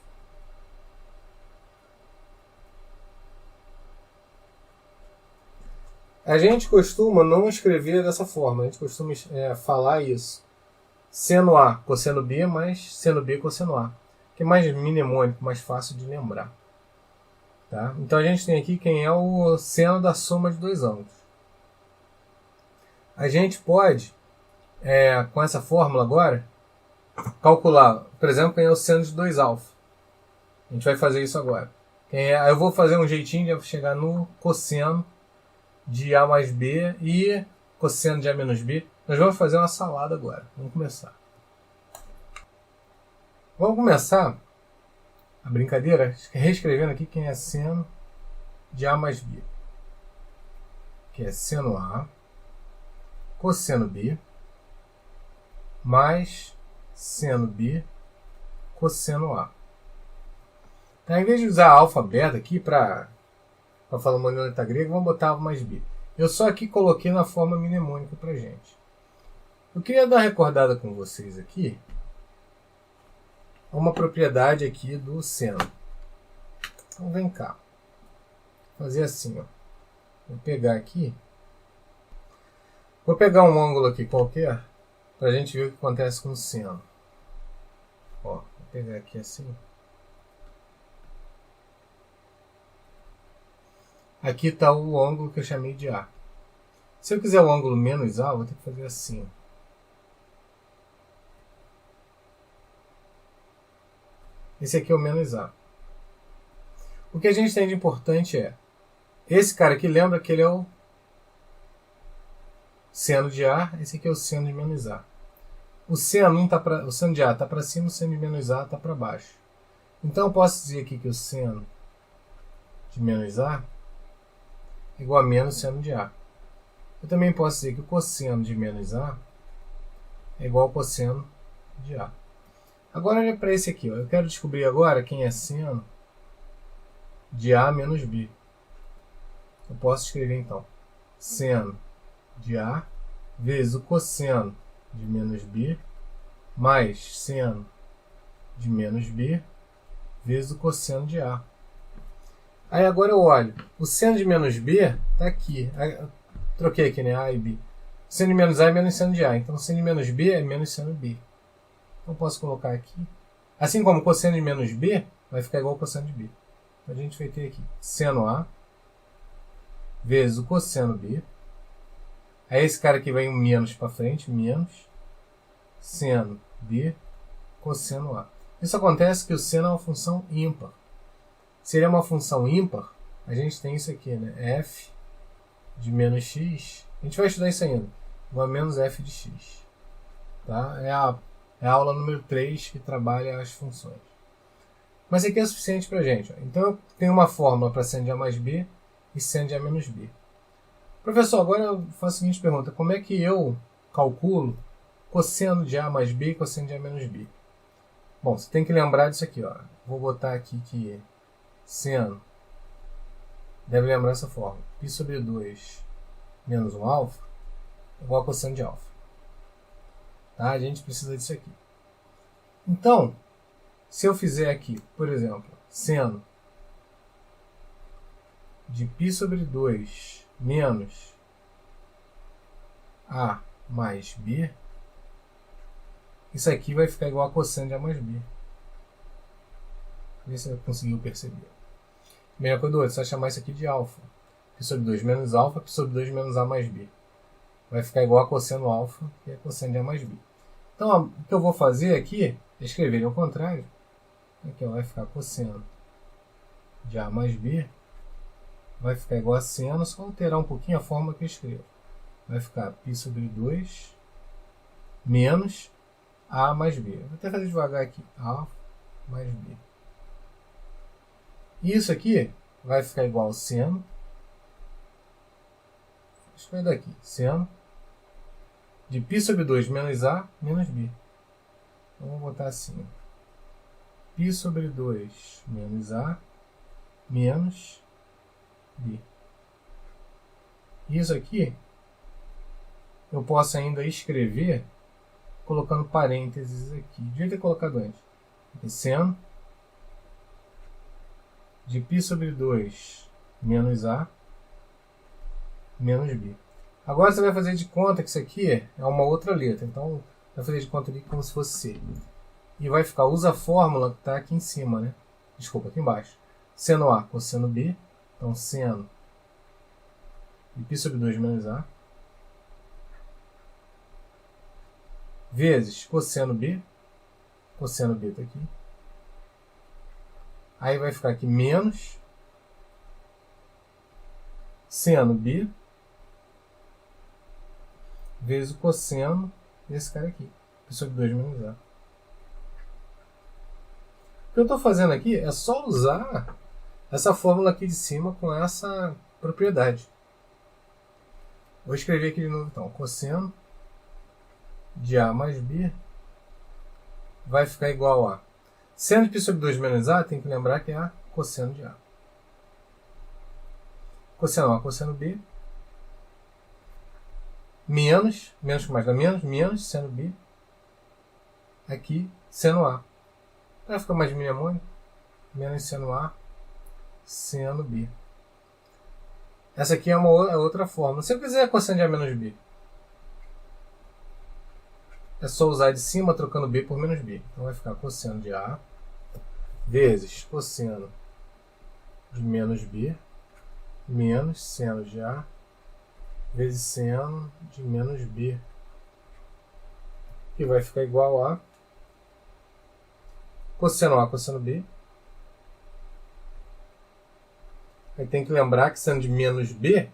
A gente costuma não escrever dessa forma, a gente costuma falar isso. Seno A cosseno B mais seno B cosseno A, que é mais mnemônico, mais fácil de lembrar. Tá? Então a gente tem aqui quem é o seno da soma de dois ângulos. A gente pode, com essa fórmula agora, calcular, por exemplo, quem é o seno de 2 alfa. A gente vai fazer isso agora. Eu vou fazer um jeitinho de chegar no cosseno de A mais B e cosseno de A menos B. Nós vamos fazer uma salada agora. Vamos começar. Vamos começar a brincadeira reescrevendo aqui quem é seno de A mais B. Que é seno A cosseno B mais seno B cosseno A. Então, em vez de usar alfa beta aqui para falar uma letra grega, vamos botar A mais B. Eu só aqui coloquei na forma mnemônica para gente. Eu queria dar uma recordada com vocês aqui uma propriedade aqui do seno. Então vem cá. Vou fazer assim, ó. Vou pegar aqui. Vou pegar um ângulo aqui qualquer para a gente ver o que acontece com o seno. Ó, vou pegar aqui assim. Aqui está o ângulo que eu chamei de A. Se eu quiser o ângulo menos A, eu vou ter que fazer assim. Esse aqui é o menos A. O que a gente tem de importante é esse cara aqui, lembra que ele é o seno de A, esse aqui é o seno de menos A. O seno de A está para cima, o seno de menos A está para baixo. Então eu posso dizer aqui que o seno de menos A é igual a menos seno de A. Eu também posso dizer que o cosseno de menos A é igual ao cosseno de A. Agora olha para esse aqui. Ó. Eu quero descobrir agora quem é seno de A menos B. Eu posso escrever então seno de A vezes o cosseno de menos b mais seno de menos b vezes o cosseno de A. Aí agora eu olho, o seno de menos b está aqui. Troquei aqui, né? A e B. Seno de menos A é menos seno de A. Então, seno de menos B é menos seno B. Então, posso colocar aqui. Assim como cosseno de menos B vai ficar igual ao cosseno de B. Então, a gente vai ter aqui seno A vezes o cosseno B. Aí, esse cara aqui vai um menos para frente. Menos seno B cosseno A. Isso acontece que o seno é uma função ímpar. Se ele é uma função ímpar, a gente tem isso aqui, né? F de menos x. A gente vai estudar isso ainda. Igual a menos f de x. Tá? É a aula número 3 que trabalha as funções. Mas aqui é suficiente para a gente. Ó. Então eu tenho uma fórmula para seno de A mais B e seno de A menos B. Professor, agora eu faço a seguinte pergunta. Como é que eu calculo cosseno de A mais B e cosseno de A menos B? Bom, você tem que lembrar disso aqui. Ó. Vou botar aqui que seno deve lembrar essa fórmula. Π sobre 2 menos 1 alfa é igual a cosseno de alfa. Tá? A gente precisa disso aqui. Então, se eu fizer aqui, por exemplo, seno de π sobre 2 menos A mais B, isso aqui vai ficar igual a cosseno de A mais B. Vê se você conseguiu perceber. Mesma coisa do outro, você vai chamar isso aqui de alfa. Π sobre 2 menos alfa, π sobre 2 menos A mais B. Vai ficar igual a cosseno alfa, que é cosseno de A mais B. Então, ó, o que eu vou fazer aqui é escrever ele ao contrário. Aqui ó, vai ficar cosseno de A mais B. Vai ficar igual a seno, só alterar um pouquinho a forma que eu escrevo. Vai ficar π sobre 2 menos A mais B. Vou até fazer devagar aqui. A mais B. Isso aqui vai ficar igual ao seno. Acho que vai daqui. Seno de π sobre 2 menos A menos B. Então, vou botar assim. π sobre 2 menos A menos B. Isso aqui eu posso ainda escrever colocando parênteses aqui. Devia ter colocado antes. Seno de π sobre 2 menos A menos B. Agora você vai fazer de conta que isso aqui é uma outra letra. Então, vai fazer de conta ali como se fosse C. E vai ficar, usa a fórmula que está aqui em cima, né? Desculpa, aqui embaixo. Seno A, cosseno B. Então, seno de π sobre 2 menos A vezes cosseno B. Cosseno B está aqui. Aí vai ficar aqui menos seno B vezes o cosseno desse cara aqui. Π sobre 2 menos A. O que eu estou fazendo aqui é só usar essa fórmula aqui de cima com essa propriedade. Vou escrever aqui de novo então. Cosseno de A mais B vai ficar igual a seno de π sobre 2 menos A, tem que lembrar que é a cosseno de A. Cosseno A, cosseno B. Menos que mais dá menos seno B. Aqui, seno A. Vai ficar mais mnemônico. Menos seno A, seno B. Essa aqui é uma outra fórmula. Se eu quiser cosseno de A menos B, é só usar de cima trocando B por menos B. Então vai ficar cosseno de A vezes cosseno de menos B menos seno de A vezes seno de menos B. Que vai ficar igual a cosseno A, cosseno B. Aí tem que lembrar que seno de menos B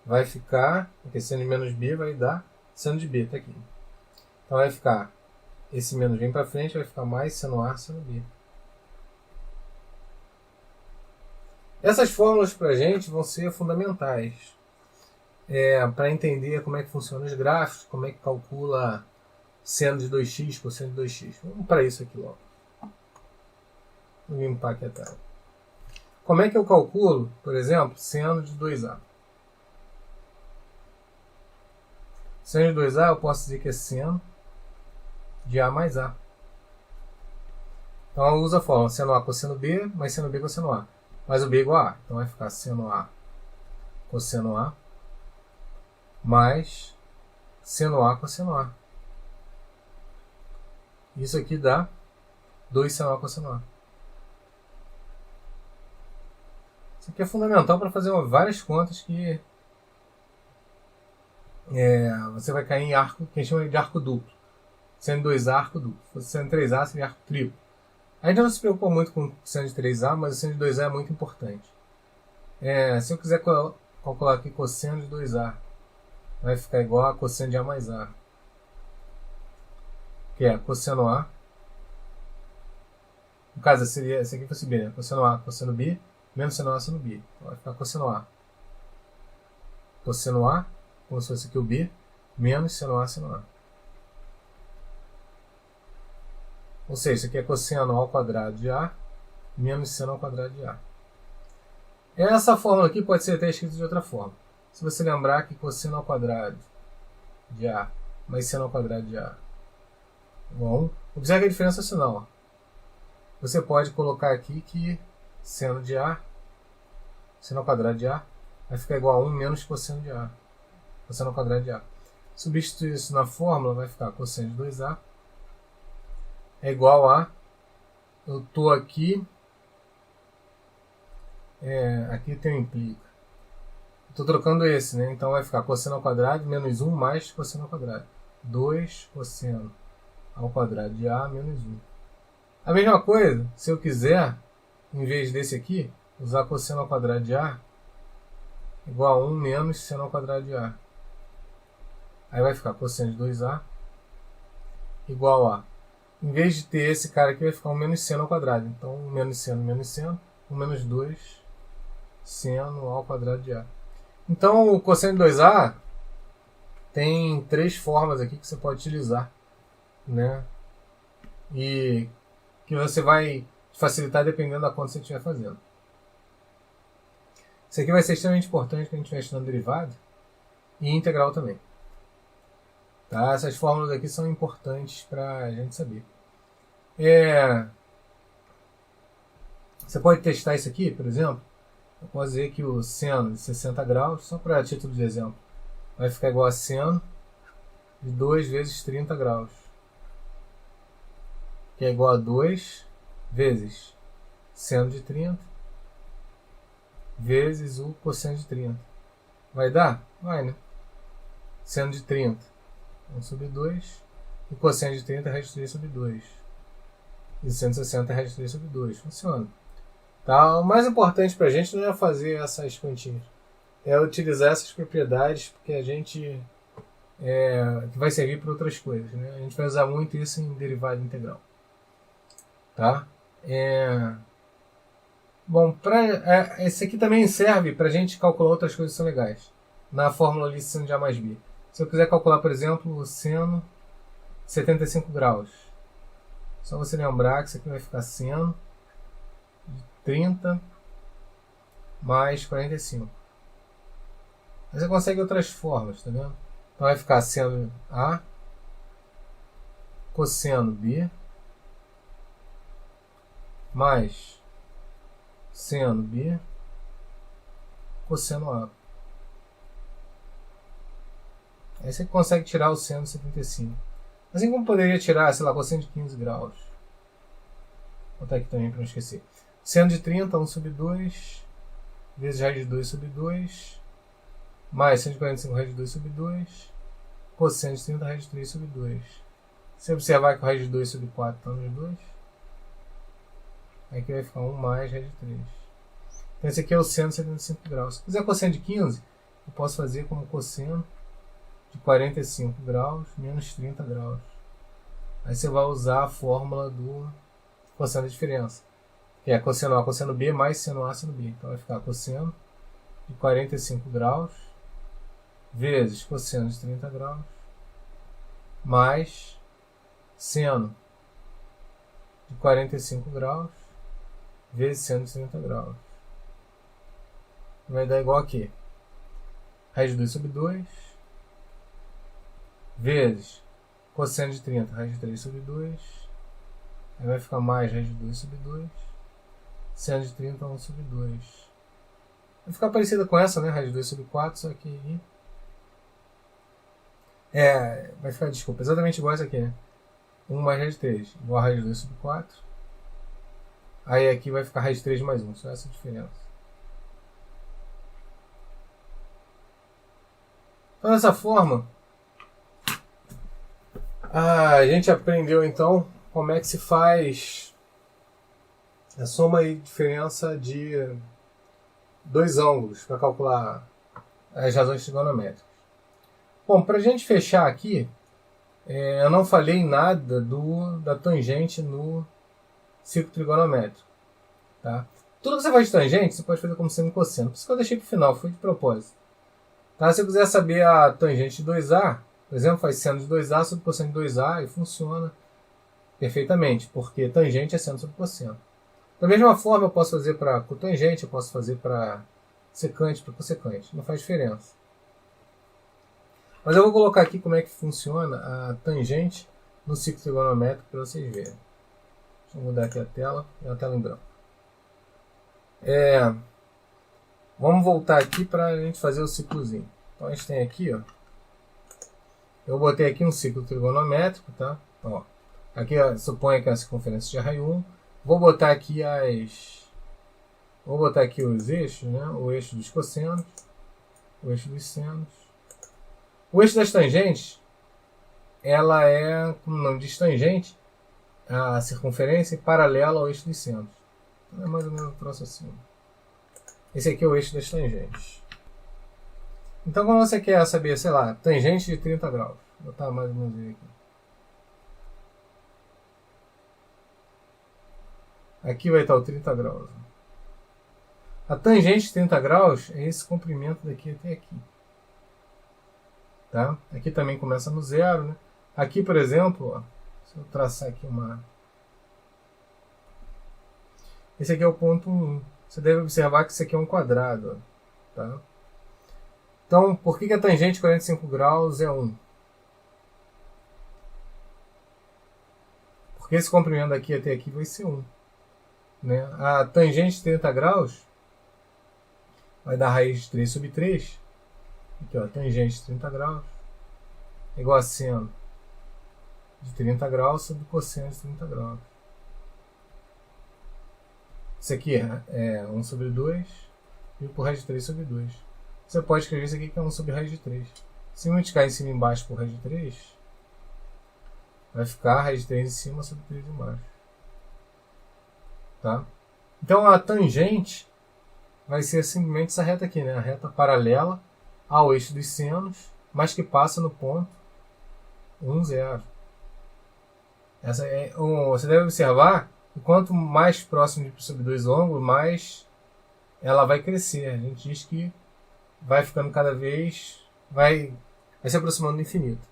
vai ficar, porque seno de menos B vai dar seno de B, está aqui. Então vai ficar, esse menos vem para frente, vai ficar mais seno A, seno B. Essas fórmulas para a gente vão ser fundamentais para entender como é que funcionam os gráficos, como é que calcula seno de 2x, cosseno de 2x. Vamos para isso aqui logo. Vou limpar aqui a tela. Como é que eu calculo, por exemplo, seno de 2A? Seno de 2A eu posso dizer que é seno de A mais A. Então eu uso a fórmula seno A cosseno B, mais seno B cosseno A. Mas o B é igual a A. Então vai ficar seno A cosseno A mais seno A cosseno A. Isso aqui dá 2 seno A cosseno A. Isso aqui é fundamental para fazer várias contas que você vai cair em arco, que a gente chama de arco duplo. Seno de 2A, arco duplo. Se fosse seno de 3A, seria arco triplo. A gente não se preocupa muito com o seno de 3A, mas o seno de 2A é muito importante. Se eu quiser calcular aqui cosseno de 2A, vai ficar igual a cosseno de A mais A. Que é cosseno A. No caso, seria esse aqui fosse B, né? Cosseno A, cosseno B, menos seno A, seno B. Então vai ficar cosseno A. Cosseno A, como se fosse aqui o B, menos seno A, seno A. Ou seja, isso aqui é cosseno ao quadrado de A, menos seno ao quadrado de A. Essa fórmula aqui pode ser até escrita de outra forma. Se você lembrar que cosseno ao quadrado de A mais seno ao quadrado de A igual a 1, observe que a diferença é sinal. Você pode colocar aqui que seno de A, seno ao quadrado de A, vai ficar igual a 1 menos cosseno de A. Cosseno ao quadrado de A. Substituir isso na fórmula, vai ficar cosseno de 2A é igual a, eu estou aqui, aqui tem um implica. Estou trocando esse, né? Então vai ficar cosseno ao quadrado menos 1 mais cosseno ao quadrado. 2 cosseno ao quadrado de A menos 1. A mesma coisa, se eu quiser, em vez desse aqui, usar cosseno ao quadrado de A igual a 1 menos seno ao quadrado de A. Aí vai ficar cosseno de 2A igual a, em vez de ter esse cara aqui, vai ficar 1 menos seno ao quadrado. Então, 1 menos seno, 1 menos 2 seno ao quadrado de A. Então, o cosseno de 2A tem 3 formas aqui que você pode utilizar, né? E que você vai facilitar dependendo da conta que você estiver fazendo. Isso aqui vai ser extremamente importante quando a gente estiver estudando derivada e integral também. Tá? Essas fórmulas aqui são importantes para a gente saber. Você pode testar isso aqui, por exemplo. Eu posso dizer que o seno de 60 graus, só para título de exemplo, vai ficar igual a seno de 2 vezes 30 graus. Que é igual a 2 vezes seno de 30 vezes o cosseno de 30. Vai dar? Vai, né? Seno de 30, 1 sobre 2. E cosseno de 30 raiz de 3 sobre 2. E 160 raiz de 3 sobre 2. Funciona. Tá? O mais importante para a gente não é fazer essas continhas. É utilizar essas propriedades, porque a gente que vai servir para outras coisas. Né? A gente vai usar muito isso em derivada integral. Tá? Bom, esse aqui também serve para a gente calcular outras coisas que são legais. Na fórmula ali seno de A mais B. Se eu quiser calcular, por exemplo, o seno de 75 graus. Só você lembrar que isso aqui vai ficar seno de 30 mais 45. Aí você consegue outras formas, tá vendo? Então vai ficar seno A cosseno B mais seno B cosseno A. Aí você consegue tirar o seno de 75. Assim como poderia tirar, sei lá, cosseno de 15 graus. Vou botar aqui também para não esquecer. Seno de 30, 1 sobre 2, vezes raiz de 2 sobre 2, mais seno de 45, raiz de 2 sobre 2, cosseno de 30, raiz de 3 sobre 2. Se observar que o raiz de 2 sobre 4 está nos 2, aqui vai ficar 1 mais raiz de 3. Então esse aqui é o seno de 75 graus. Se quiser cosseno de 15, eu posso fazer como cosseno de 45 graus menos 30 graus. Aí você vai usar a fórmula do cosseno da diferença, que é cosseno A, cosseno B, mais seno A, seno B. Então vai ficar cosseno de 45 graus vezes cosseno de 30 graus mais seno de 45 graus vezes seno de 30 graus. Vai dar igual a quê? Raiz de 2 sobre 2 vezes cosseno de 30, raiz de 3 sobre 2. Aí vai ficar mais raiz de 2 sobre 2. Seno de 30, 1 sobre 2. Vai ficar parecida com essa, né? Raiz de 2 sobre 4, só que... vai ficar, desculpa, exatamente igual essa aqui, né? 1 mais raiz de 3, igual a raiz de 2 sobre 4. Aí aqui vai ficar raiz de 3 mais 1, só essa diferença. Então, dessa forma, a gente aprendeu então como é que se faz a soma e diferença de dois ângulos para calcular as razões trigonométricas. Bom, para a gente fechar aqui, eu não falei nada da tangente no ciclo trigonométrico. Tá? Tudo que você faz de tangente, você pode fazer como seno e cosseno. Por isso que eu deixei para o final, foi de propósito. Tá? Se você quiser saber a tangente de 2A, por exemplo, faz seno de 2A sobre cosseno de 2A e funciona perfeitamente, porque tangente é seno sobre cosseno. Da mesma forma, eu posso fazer para cotangente, eu posso fazer para secante, para cossecante. Não faz diferença. Mas eu vou colocar aqui como é que funciona a tangente no ciclo trigonométrico para vocês verem. Deixa eu mudar aqui a tela, é uma tela em branco. Vamos voltar aqui para a gente fazer o ciclozinho. Então a gente tem aqui, ó, eu botei aqui um ciclo trigonométrico, tá? Ó, aqui ó, suponha que é a circunferência de raio 1. Vou botar aqui os eixos, né? O eixo dos cossenos, o eixo dos senos. O eixo das tangentes, ela é, como o nome diz, tangente, a circunferência paralela ao eixo dos senos. Então é mais ou menos um troço assim. Esse aqui é o eixo das tangentes. Então, quando você quer saber, sei lá, tangente de 30 graus, vou botar mais ou menos aqui. Aqui vai estar o 30 graus. A tangente de 30 graus é esse comprimento daqui até aqui. Tá? Aqui também começa no zero. Né? Aqui, por exemplo, ó, se eu traçar aqui uma... Esse aqui é o ponto 1. Você deve observar que isso aqui é um quadrado. Ó, tá? Então, por que a tangente de 45 graus é 1? Porque esse comprimento daqui até aqui vai ser 1. Né? A tangente de 30 graus vai dar raiz de 3 sobre 3. Aqui, ó, tangente de 30 graus é igual a seno de 30 graus sobre cosseno de 30 graus. Isso aqui é 1 sobre 2 e por raiz de 3 sobre 2. Você pode escrever isso aqui que é 1 sobre raiz de 3. Se multiplicar em cima e embaixo por raiz de 3, vai ficar raiz de 3 em cima sobre 3 embaixo. Tá? Então a tangente vai ser simplesmente essa reta aqui, né? A reta paralela ao eixo dos senos, mas que passa no ponto 1, 0. Você deve observar que quanto mais próximo de π sobre 2 o ângulo, mais ela vai crescer. A gente diz que vai ficando cada vez, vai se aproximando do infinito.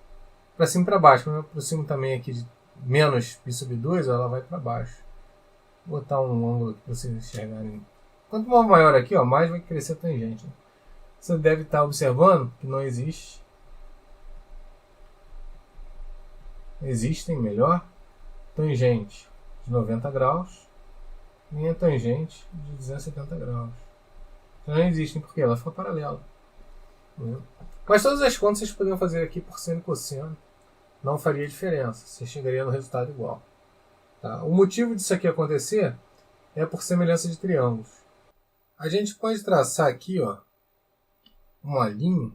Para cima e para baixo. Quando eu aproximo também aqui de menos π sobre 2, ela vai para baixo. Vou botar um ângulo para vocês enxergarem. Quanto maior aqui, ó, mais vai crescer a tangente. Você deve estar observando que não existem, melhor, tangente de 90 graus nem a tangente de 270 graus. Então não existem porque ela fica paralela. Mas todas as contas vocês poderiam fazer aqui por seno e cosseno. Não faria diferença. Você chegaria no resultado igual. Tá? O motivo disso aqui acontecer é por semelhança de triângulos. A gente pode traçar aqui, ó, uma linha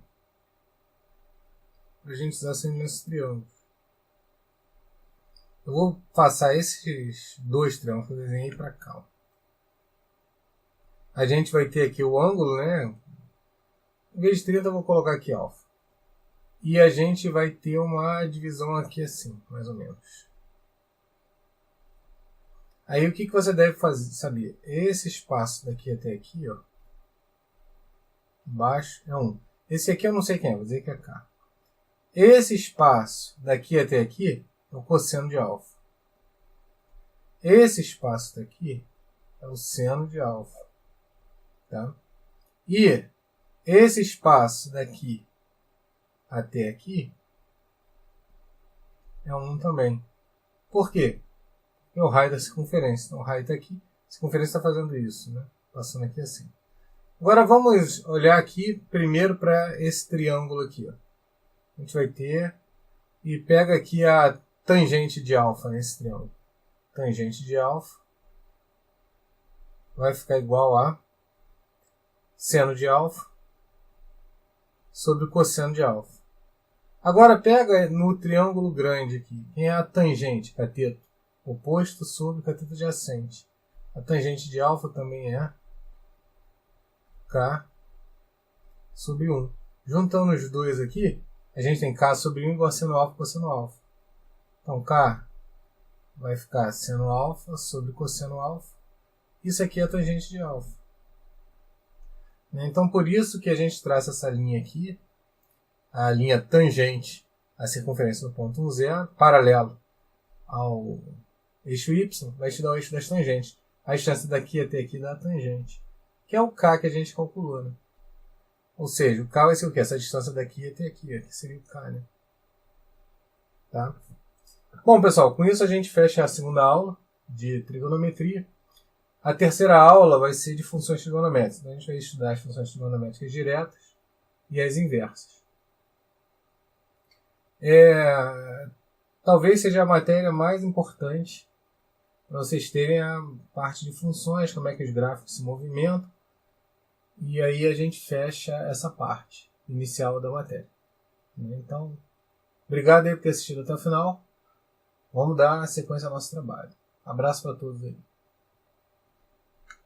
para a gente usar semelhança de triângulos. Eu vou passar esses dois triângulos que eu desenhei para cá. Ó. A gente vai ter aqui o ângulo, né? Em vez de 30 eu vou colocar aqui alfa. E a gente vai ter uma divisão aqui assim, mais ou menos. Aí o que você deve saber? Esse espaço daqui até aqui, ó, embaixo é 1. Esse aqui eu não sei quem é, vou dizer que é K. Esse espaço daqui até aqui é o cosseno de alfa. Esse espaço daqui é o seno de alfa. Tá? E esse espaço daqui até aqui é 1 também. Por quê? É o raio da circunferência. Então o raio está aqui, a circunferência está fazendo isso, né? Passando aqui assim. Agora vamos olhar aqui primeiro para esse triângulo aqui. Ó. A gente vai ter, e pega aqui a tangente de alfa nesse triângulo. Tangente de alfa vai ficar igual a seno de alfa sobre cosseno de alfa. Agora pega no triângulo grande aqui, quem é a tangente, cateto, oposto sobre cateto adjacente. A tangente de alfa também é K sobre 1. Juntando os dois aqui, a gente tem K sobre 1 igual a seno alfa cosseno alfa. Então K vai ficar seno alfa sobre cosseno alfa. Isso aqui é a tangente de alfa. Então por isso que a gente traça essa linha aqui, a linha tangente à circunferência do ponto 1, 0, paralelo ao eixo Y, vai te dar o eixo das tangentes. A distância daqui até aqui dá a tangente, que é o K que a gente calculou. Né? Ou seja, o K vai ser o quê? Essa distância daqui até aqui, que seria o K. Né? Tá? Bom, pessoal, com isso a gente fecha a segunda aula de trigonometria. A terceira aula vai ser de funções trigonométricas. Então, a gente vai estudar as funções trigonométricas diretas e as inversas. Talvez seja a matéria mais importante para vocês terem a parte de funções, como é que os gráficos se movimentam. E aí a gente fecha essa parte inicial da matéria. Então, obrigado aí por ter assistido até o final. Vamos dar sequência ao nosso trabalho. Abraço para todos aí.